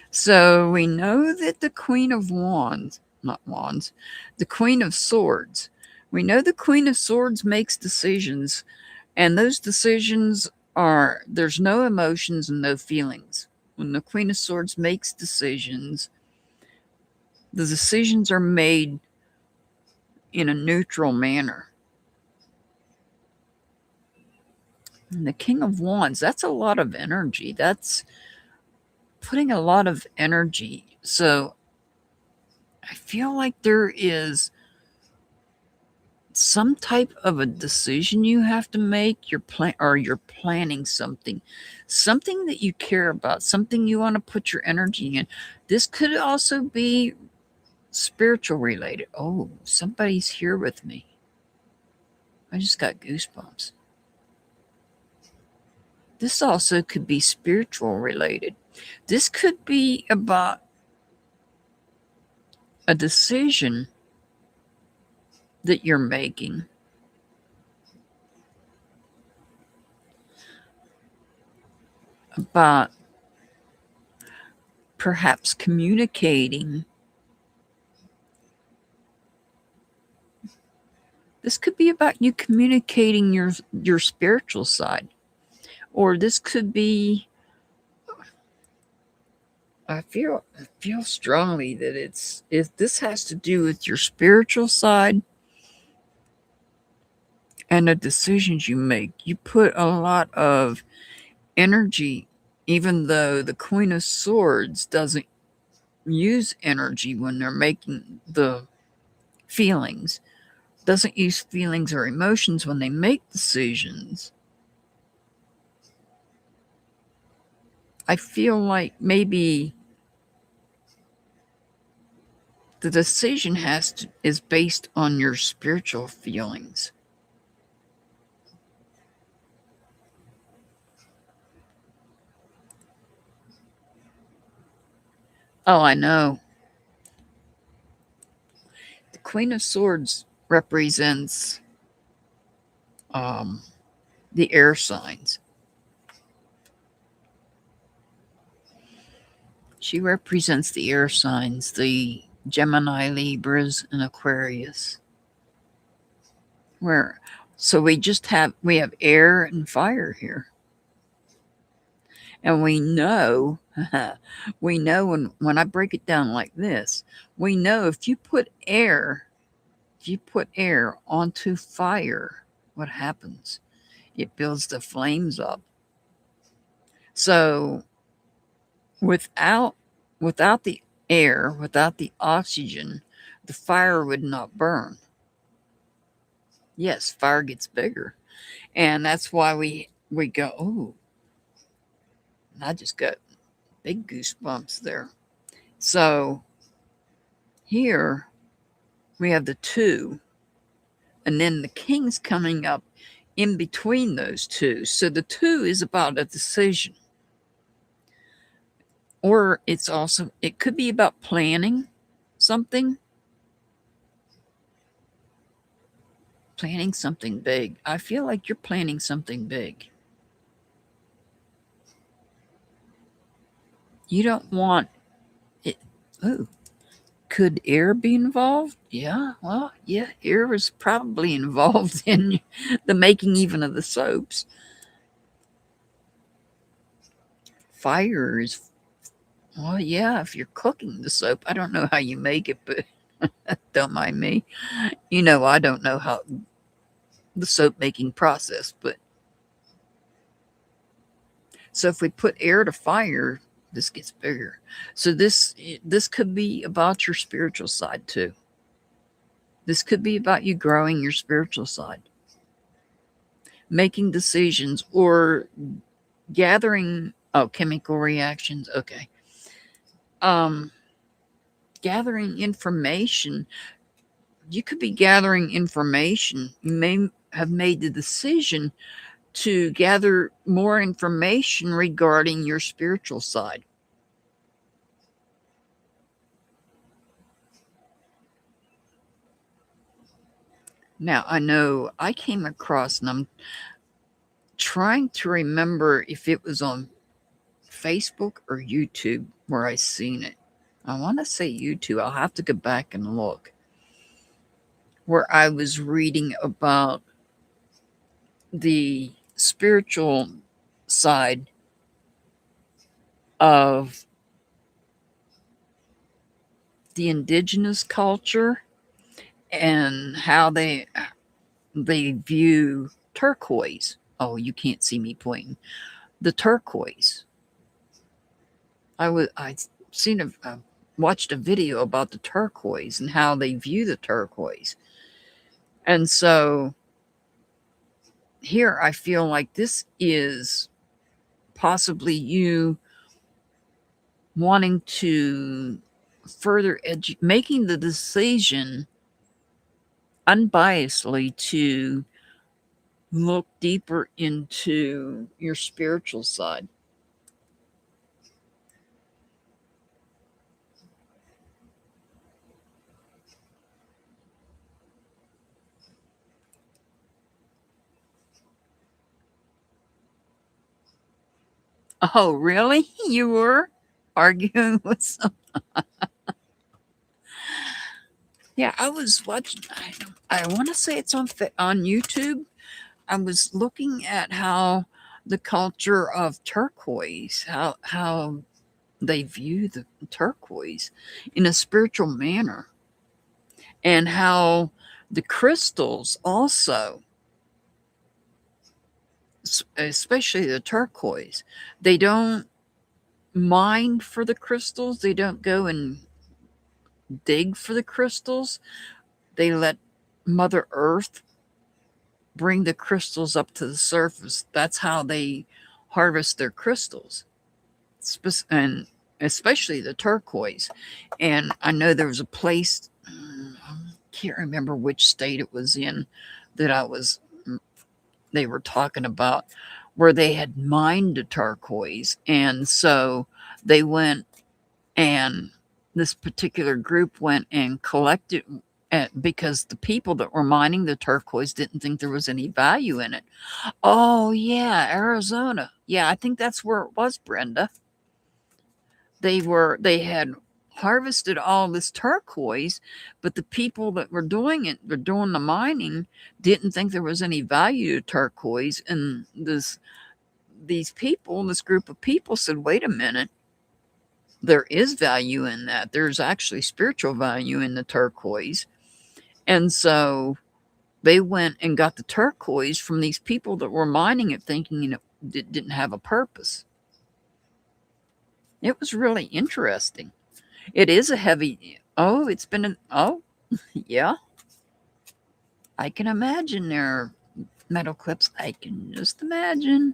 So we know that the Queen of Wands, not Wands, the Queen of Swords, we know the Queen of Swords makes decisions, and those decisions are, there's no emotions and no feelings. When the Queen of Swords makes decisions, the decisions are made in a neutral manner. And the King of Wands, that's a lot of energy. That's putting a lot of energy. So I feel like there is some type of a decision you have to make. You're planning something that you care about, something you want to put your energy in. This could also be spiritual related. Oh, somebody's here with me. I just got goosebumps. This also could be spiritual related. This could be about a decision that you're making about perhaps communicating. This could be about you communicating your spiritual side. Or this could be, I feel strongly that if this has to do with your spiritual side and the decisions you make. You put a lot of energy, even though the Queen of Swords doesn't use energy when they're making the feelings, doesn't use feelings or emotions when they make decisions. I feel like maybe the decision is based on your spiritual feelings. Oh, I know. The Queen of Swords represents the air signs. She represents the air signs, the Gemini, Libras, and Aquarius. So we have air and fire here. And we know, when I break it down like this, we know if you put air onto fire, what happens? It builds the flames up. So without the air, without the oxygen, the fire would not burn. Yes, fire gets bigger. And that's why we go, oh, I just got big goosebumps there. So here we have the 2, and then the king's coming up in between those 2. So the 2 is about a decision. Or it could be about planning something. Planning something big. I feel like you're planning something big. You don't want it. Oh, could air be involved? Yeah, well, yeah, air was probably involved in the making even of the soaps. Fire is, well, yeah, if you're cooking the soap. I don't know how you make it, but don't mind me. I don't know how the soap making process, but so if we put air to fire, this gets bigger. So this could be about your spiritual side too. This could be about you growing your spiritual side, making decisions, or gathering, oh, chemical reactions. Okay. Um, gathering information. You could be gathering information. You may have made the decision to gather more information regarding your spiritual side. Now, I know I came across, and I'm trying to remember if it was on Facebook or YouTube where I seen it. I want to say YouTube. I'll have to go back and look. Where I was reading about the spiritual side of the indigenous culture and how they view turquoise. Oh, you can't see me pointing. The turquoise. I seen watched a video about the turquoise and how they view the turquoise. And so here I feel like this is possibly you wanting to further making the decision unbiasedly to look deeper into your spiritual side. Oh, really? You were arguing with some? Yeah, I was watching. I want to say it's on YouTube. I was looking at how the culture of turquoise, how they view the turquoise in a spiritual manner, and how the crystals also, especially the turquoise, they don't mine for the crystals. They don't go and dig for the crystals. They let Mother Earth bring the crystals up to the surface. That's how they harvest their crystals, and especially the turquoise. And I know there was a place, I can't remember which state it was in, that they were talking about where they had mined the turquoise. And so they went, and this particular group went and collected because the people that were mining the turquoise didn't think there was any value in it. Oh, yeah, Arizona. Yeah, I think that's where it was, Brenda. They had harvested all this turquoise, but the people that were doing it, they're doing the mining, didn't think there was any value to turquoise. And this group of people said, wait a minute, there is value in that. There's actually spiritual value in the turquoise. And so they went and got the turquoise from these people that were mining it, thinking it didn't have a purpose. It was really interesting. It is a heavy. Oh, it's been an. Oh, yeah. I can imagine their metal clips. I can just imagine.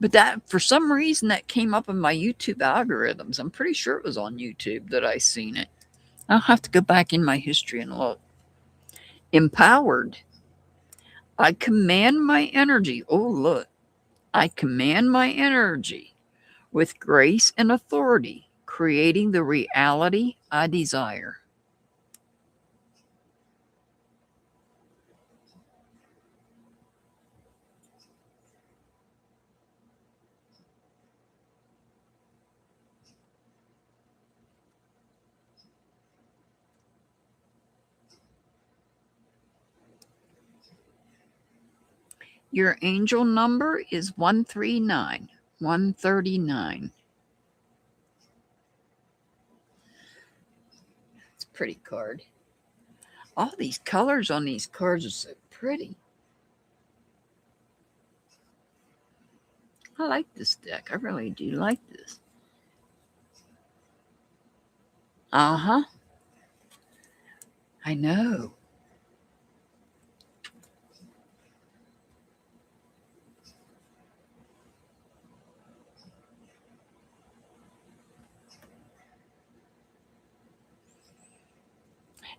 But that, for some reason, that came up in my YouTube algorithms. I'm pretty sure it was on YouTube that I seen it. I'll have to go back in my history and look. Empowered. I command my energy. Oh, look. I command my energy with grace and authority, creating the reality I desire. Your angel number is 139, 139. It's a pretty card. All these colors on these cards are so pretty. I like this deck. I really do like this. Uh-huh. I know.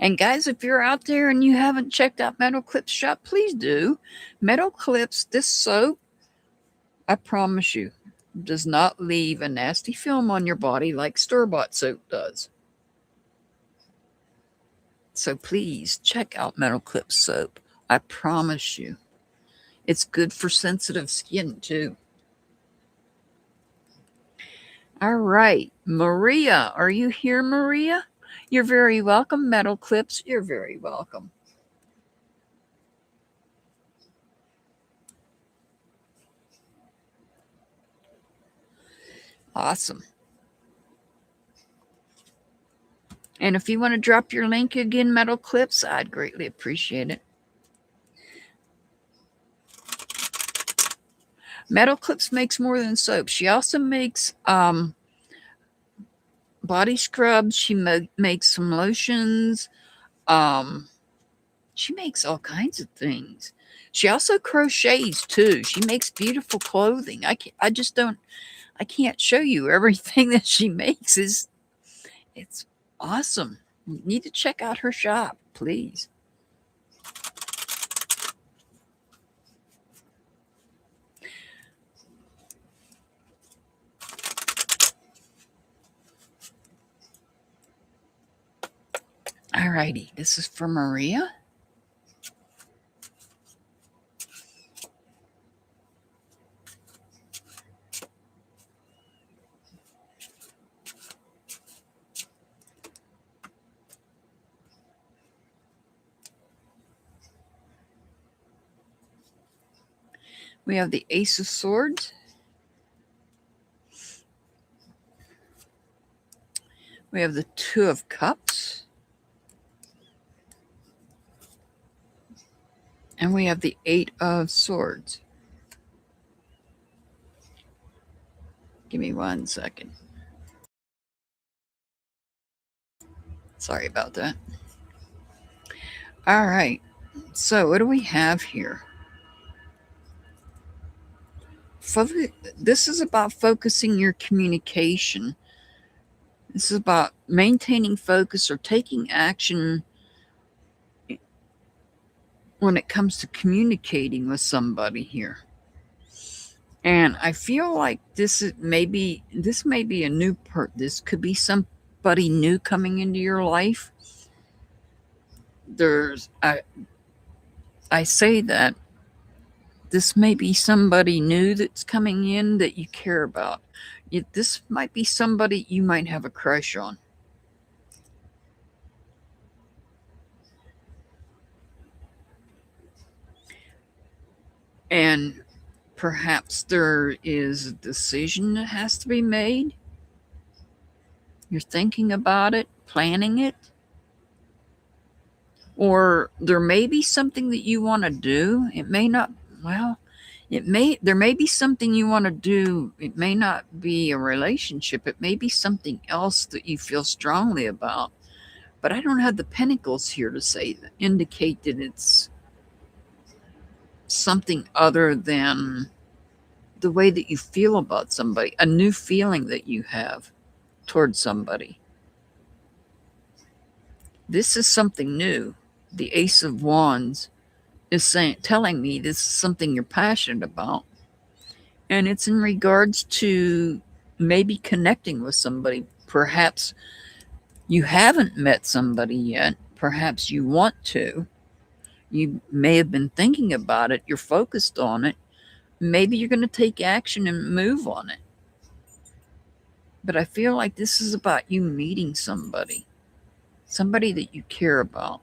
And guys, if you're out there and you haven't checked out Metal Clips shop, please do. Metal Clips, this soap, I promise you, does not leave a nasty film on your body like store-bought soap does. So please check out Metal Clips soap. I promise you. It's good for sensitive skin too. All right. Maria, are you here, Maria? You're very welcome, Metal Clips. You're very welcome. Awesome. And if you want to drop your link again, Metal Clips, I'd greatly appreciate it. Metal Clips makes more than soap. She also makes body scrubs. She makes some lotions. She makes all kinds of things. She also crochets too. She makes beautiful clothing. I can't show you everything that she makes. It's awesome. You need to check out her shop, please. All righty, this is for Maria. We have the Ace of Swords. We have the Two of Cups. And we have the Eight of Swords. Give me 1 second. Sorry about that. All right. So what do we have here? This is about focusing your communication. This is about maintaining focus or taking action when it comes to communicating with somebody here. And I feel like this may be a new this could be somebody new coming into your life. I say that this may be somebody new that's coming in that you care about. This might be somebody you might have a crush on. And perhaps there is a decision that has to be made. You're thinking about it, planning it. Or there may be something that you want to do. It may not, there may be something you want to do. It may not be a relationship. It may be something else that you feel strongly about. But I don't have the pentacles here to indicate that it's something other than the way that you feel about somebody, a new feeling that you have towards somebody. This is something new. The Ace of Wands is telling me this is something you're passionate about. And it's in regards to maybe connecting with somebody. Perhaps you haven't met somebody yet. Perhaps you want to. You may have been thinking about it. You're focused on it. Maybe you're going to take action and move on it. But I feel like this is about you meeting somebody that you care about.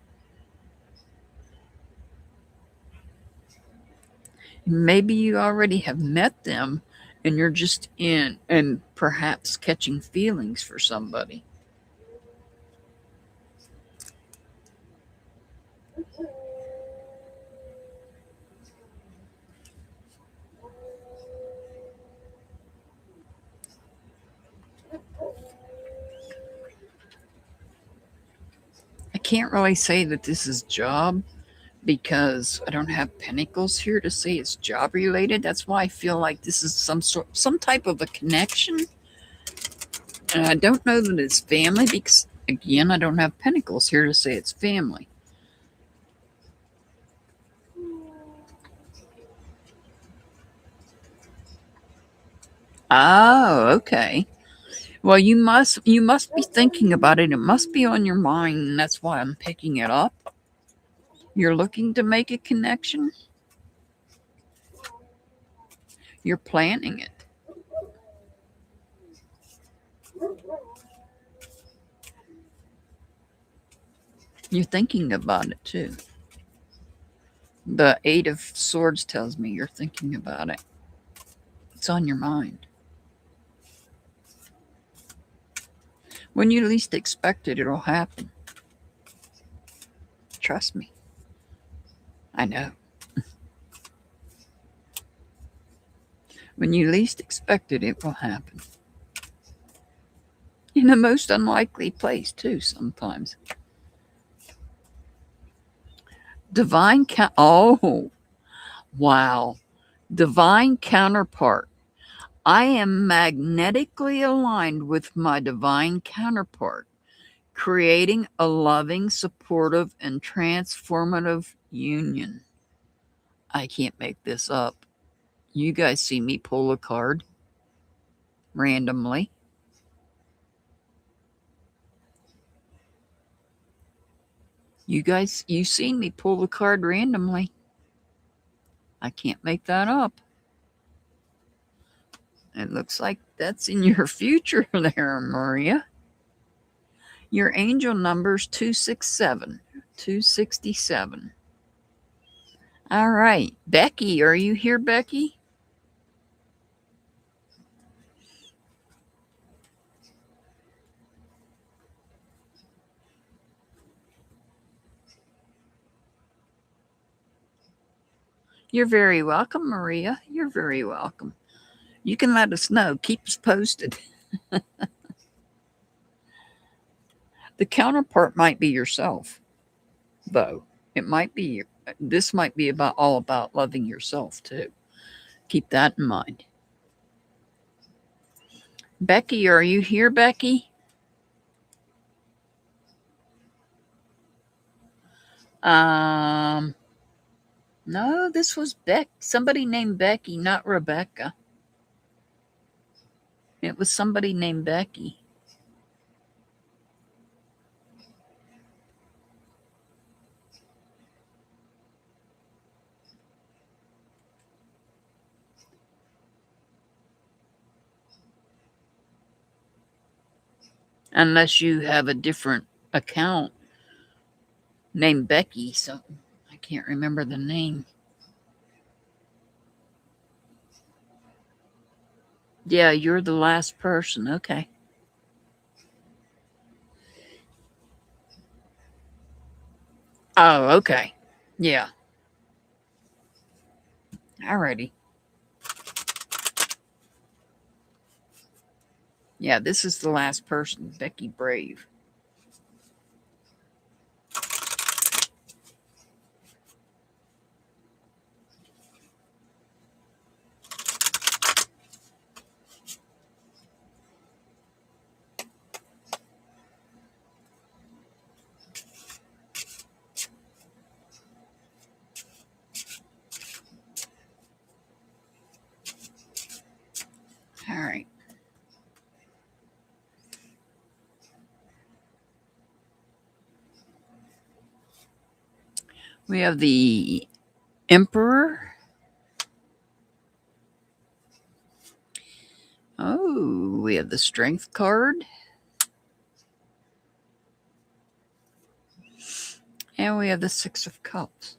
Maybe you already have met them and you're just in and perhaps catching feelings for somebody. I can't really say that this is job because I don't have pentacles here to say it's job related. That's why I feel like this is some type of a connection. And I don't know that it's family Again, I don't have pentacles here to say it's family. Oh, okay. Well, you must be thinking about it. It must be on your mind, and that's why I'm picking it up. You're looking to make a connection. You're planning it. You're thinking about it too. The Eight of Swords tells me you're thinking about it. It's on your mind. When you least expect it, it'll happen. Trust me. I know. When you least expect it, it will happen. In the most unlikely place, too, sometimes. Divine oh, wow. Divine counterpart. I am magnetically aligned with my divine counterpart, creating a loving, supportive, and transformative union. I can't make this up. You guys see me pull a card randomly. You've seen me pull the card randomly. I can't make that up. It looks like that's in your future there, Maria. Your angel number's 267. 267. All right. Becky, are you here, Becky? You're very welcome, Maria. You're very welcome. You can let us know. Keep us posted. The counterpart might be yourself, though. This might be all about loving yourself, too. Keep that in mind. Becky, are you here, Becky? No, this was somebody named Becky, not Rebecca. It was somebody named Becky. Unless you have a different account named Becky, so I can't remember the name. Yeah, you're the last person. Okay. Oh, okay. Yeah. Alrighty. Yeah, this is the last person, Becky Brave. All right. We have the Emperor. Oh, we have the Strength card. And we have the Six of Cups.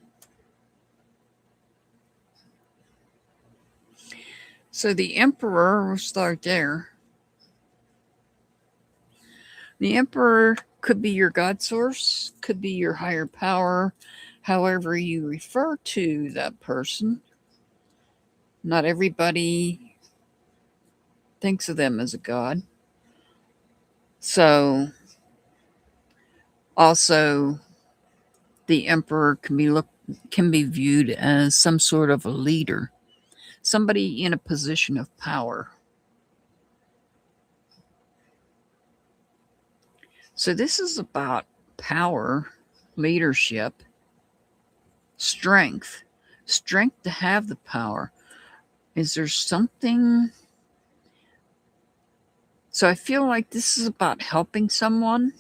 So the Emperor, we'll start there. The Emperor could be your God source, could be your higher power, however you refer to that person. Not everybody thinks of them as a god. So, also, the Emperor can be viewed as some sort of a leader, somebody in a position of power. So this is about power, leadership, strength to have the power. Is there something? So I feel like this is about helping someone.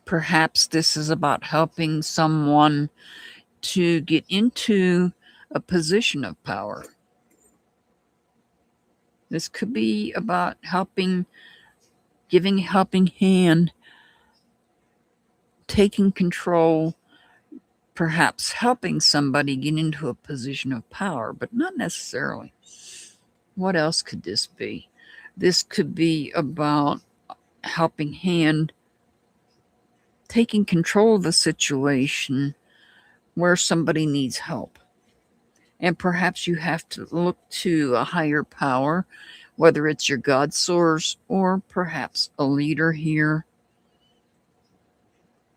Perhaps this is about helping someone to get into a position of power. This could be about helping, giving a helping hand, taking control, perhaps helping somebody get into a position of power, but not necessarily. What else could this be? This could be about helping hand, taking control of the situation where somebody needs help. And perhaps you have to look to a higher power, whether it's your God source or perhaps a leader here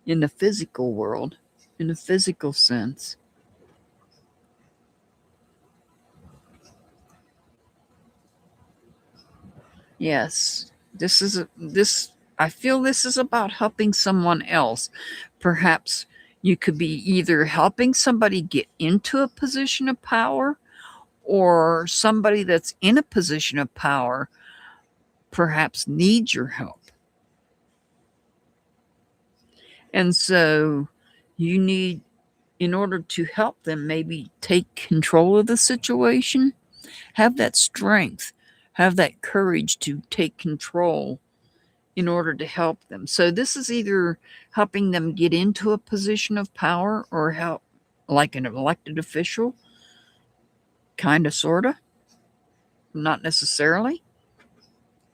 in the physical world, in a physical sense. Yes, I feel this is about helping someone else. Perhaps you could be either helping somebody get into a position of power, or somebody that's in a position of power perhaps needs your help. And so you need, in order to help them, maybe take control of the situation, have that strength, have that courage to take control in order to help them. So this is either helping them get into a position of power or help, like an elected official, kind of, sort of, not necessarily.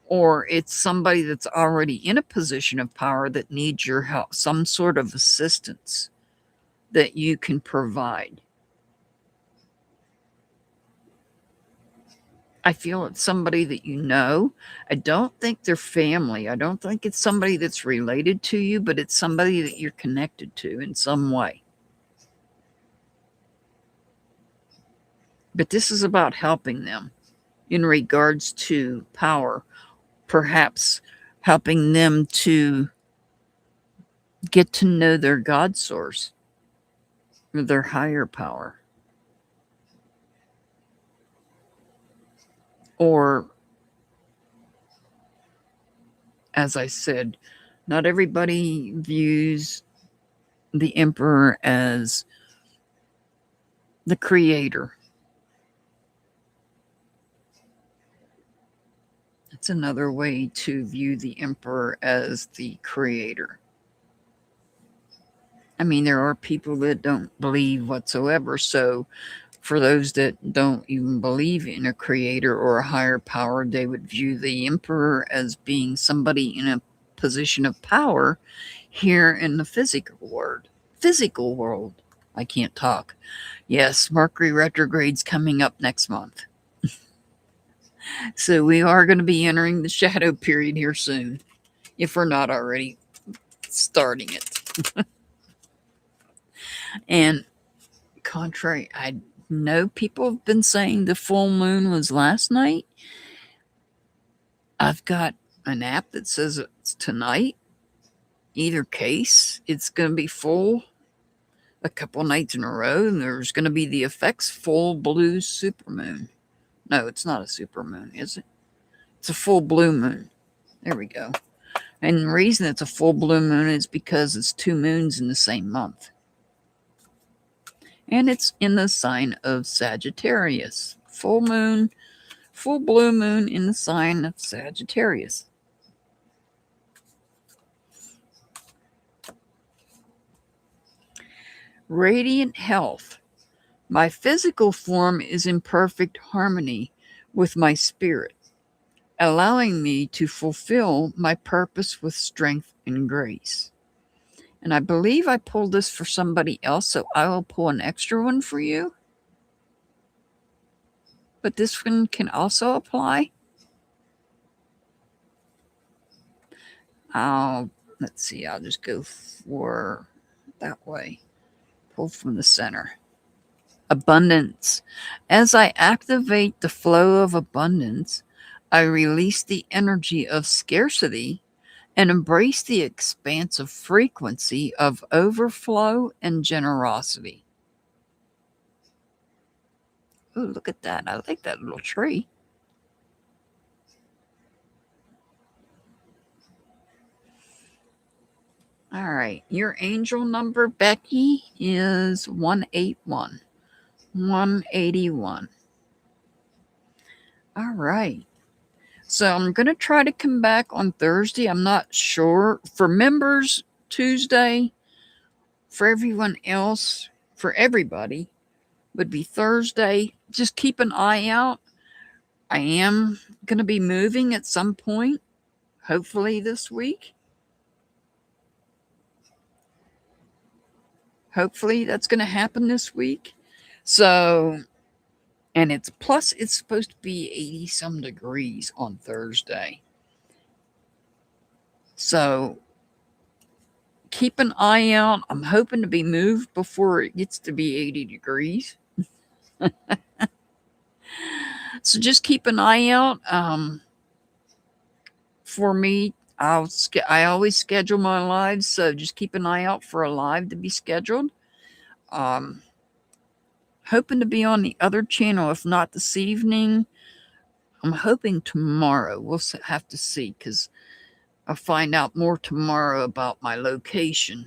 Or it's somebody that's already in a position of power that needs your help, some sort of assistance that you can provide. I feel it's somebody that you know. I don't think they're family. I don't think it's somebody that's related to you, but it's somebody that you're connected to in some way. But this is about helping them in regards to power, perhaps helping them to get to know their God source, or their higher power. Or, as I said, not everybody views the emperor as the creator. It's another way to view the emperor as the creator. I mean, there are people that don't believe whatsoever. So, for those that don't even believe in a creator or a higher power, they would view the emperor as being somebody in a position of power here in the physical world. I can't talk. Yes, Mercury retrograde's coming up next month. So we are going to be entering the shadow period here soon, if we're not already starting it. And contrary, I know people have been saying the full moon was last night. I've got an app that says it's tonight. Either case, it's going to be full a couple nights in a row, and there's going to be the effects full blue supermoon. No, it's not a supermoon, is it? It's a full blue moon. There we go. And the reason it's a full blue moon is because it's 2 moons in the same month. And it's in the sign of Sagittarius. Full moon, full blue moon in the sign of Sagittarius. Radiant health. My physical form is in perfect harmony with my spirit, allowing me to fulfill my purpose with strength and grace. And I believe I pulled this for somebody else, so I will pull an extra one for you. But this one can also apply. Let's see, I'll just go for that way. Pull from the center. Abundance. As I activate the flow of abundance, I release the energy of scarcity and embrace the expansive frequency of overflow and generosity. Oh, look at that. I like that little tree. All right. Your angel number, Becky, is 181. 181. All right. So I'm going to try to come back on Thursday. I'm not sure. For members, Tuesday. For everyone else, for everybody, would be Thursday. Just keep an eye out. I am going to be moving at some point, hopefully this week. Hopefully that's going to happen this week. So, and it's supposed to be 80 some degrees on Thursday. So keep an eye out. I'm hoping to be moved before it gets to be 80 degrees. So just keep an eye out. For me, I always schedule my lives, so just keep an eye out for a live to be scheduled. Hoping to be on the other channel, if not this evening. I'm hoping tomorrow. We'll have to see, because I'll find out more tomorrow about my location,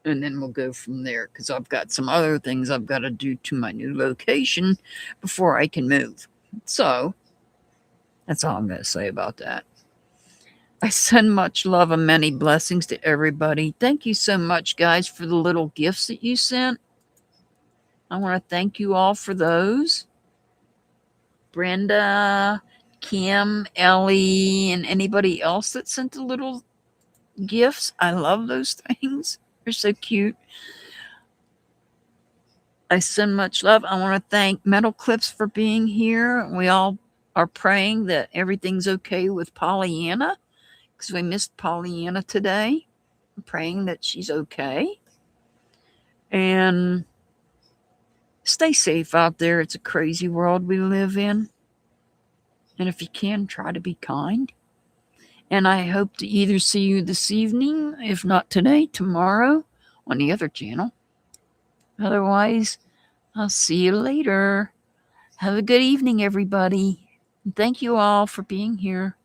and then we'll go from there, because I've got some other things I've got to do to my new location before I can move. So that's all I'm going to say about that. I send much love and many blessings to everybody. Thank you so much, guys, for the little gifts that you sent. I want to thank you all for those. Brenda, Kim, Ellie, and anybody else that sent the little gifts. I love those things. They're so cute. I send much love. I want to thank Metal Clips for being here. We all are praying that everything's okay with Pollyanna, because we missed Pollyanna today. I'm praying that she's okay. And stay safe out there. It's a crazy world we live in. And if you can, try to be kind. And I hope to either see you this evening, if not today, tomorrow, on the other channel. Otherwise, I'll see you later. Have a good evening, everybody. Thank you all for being here.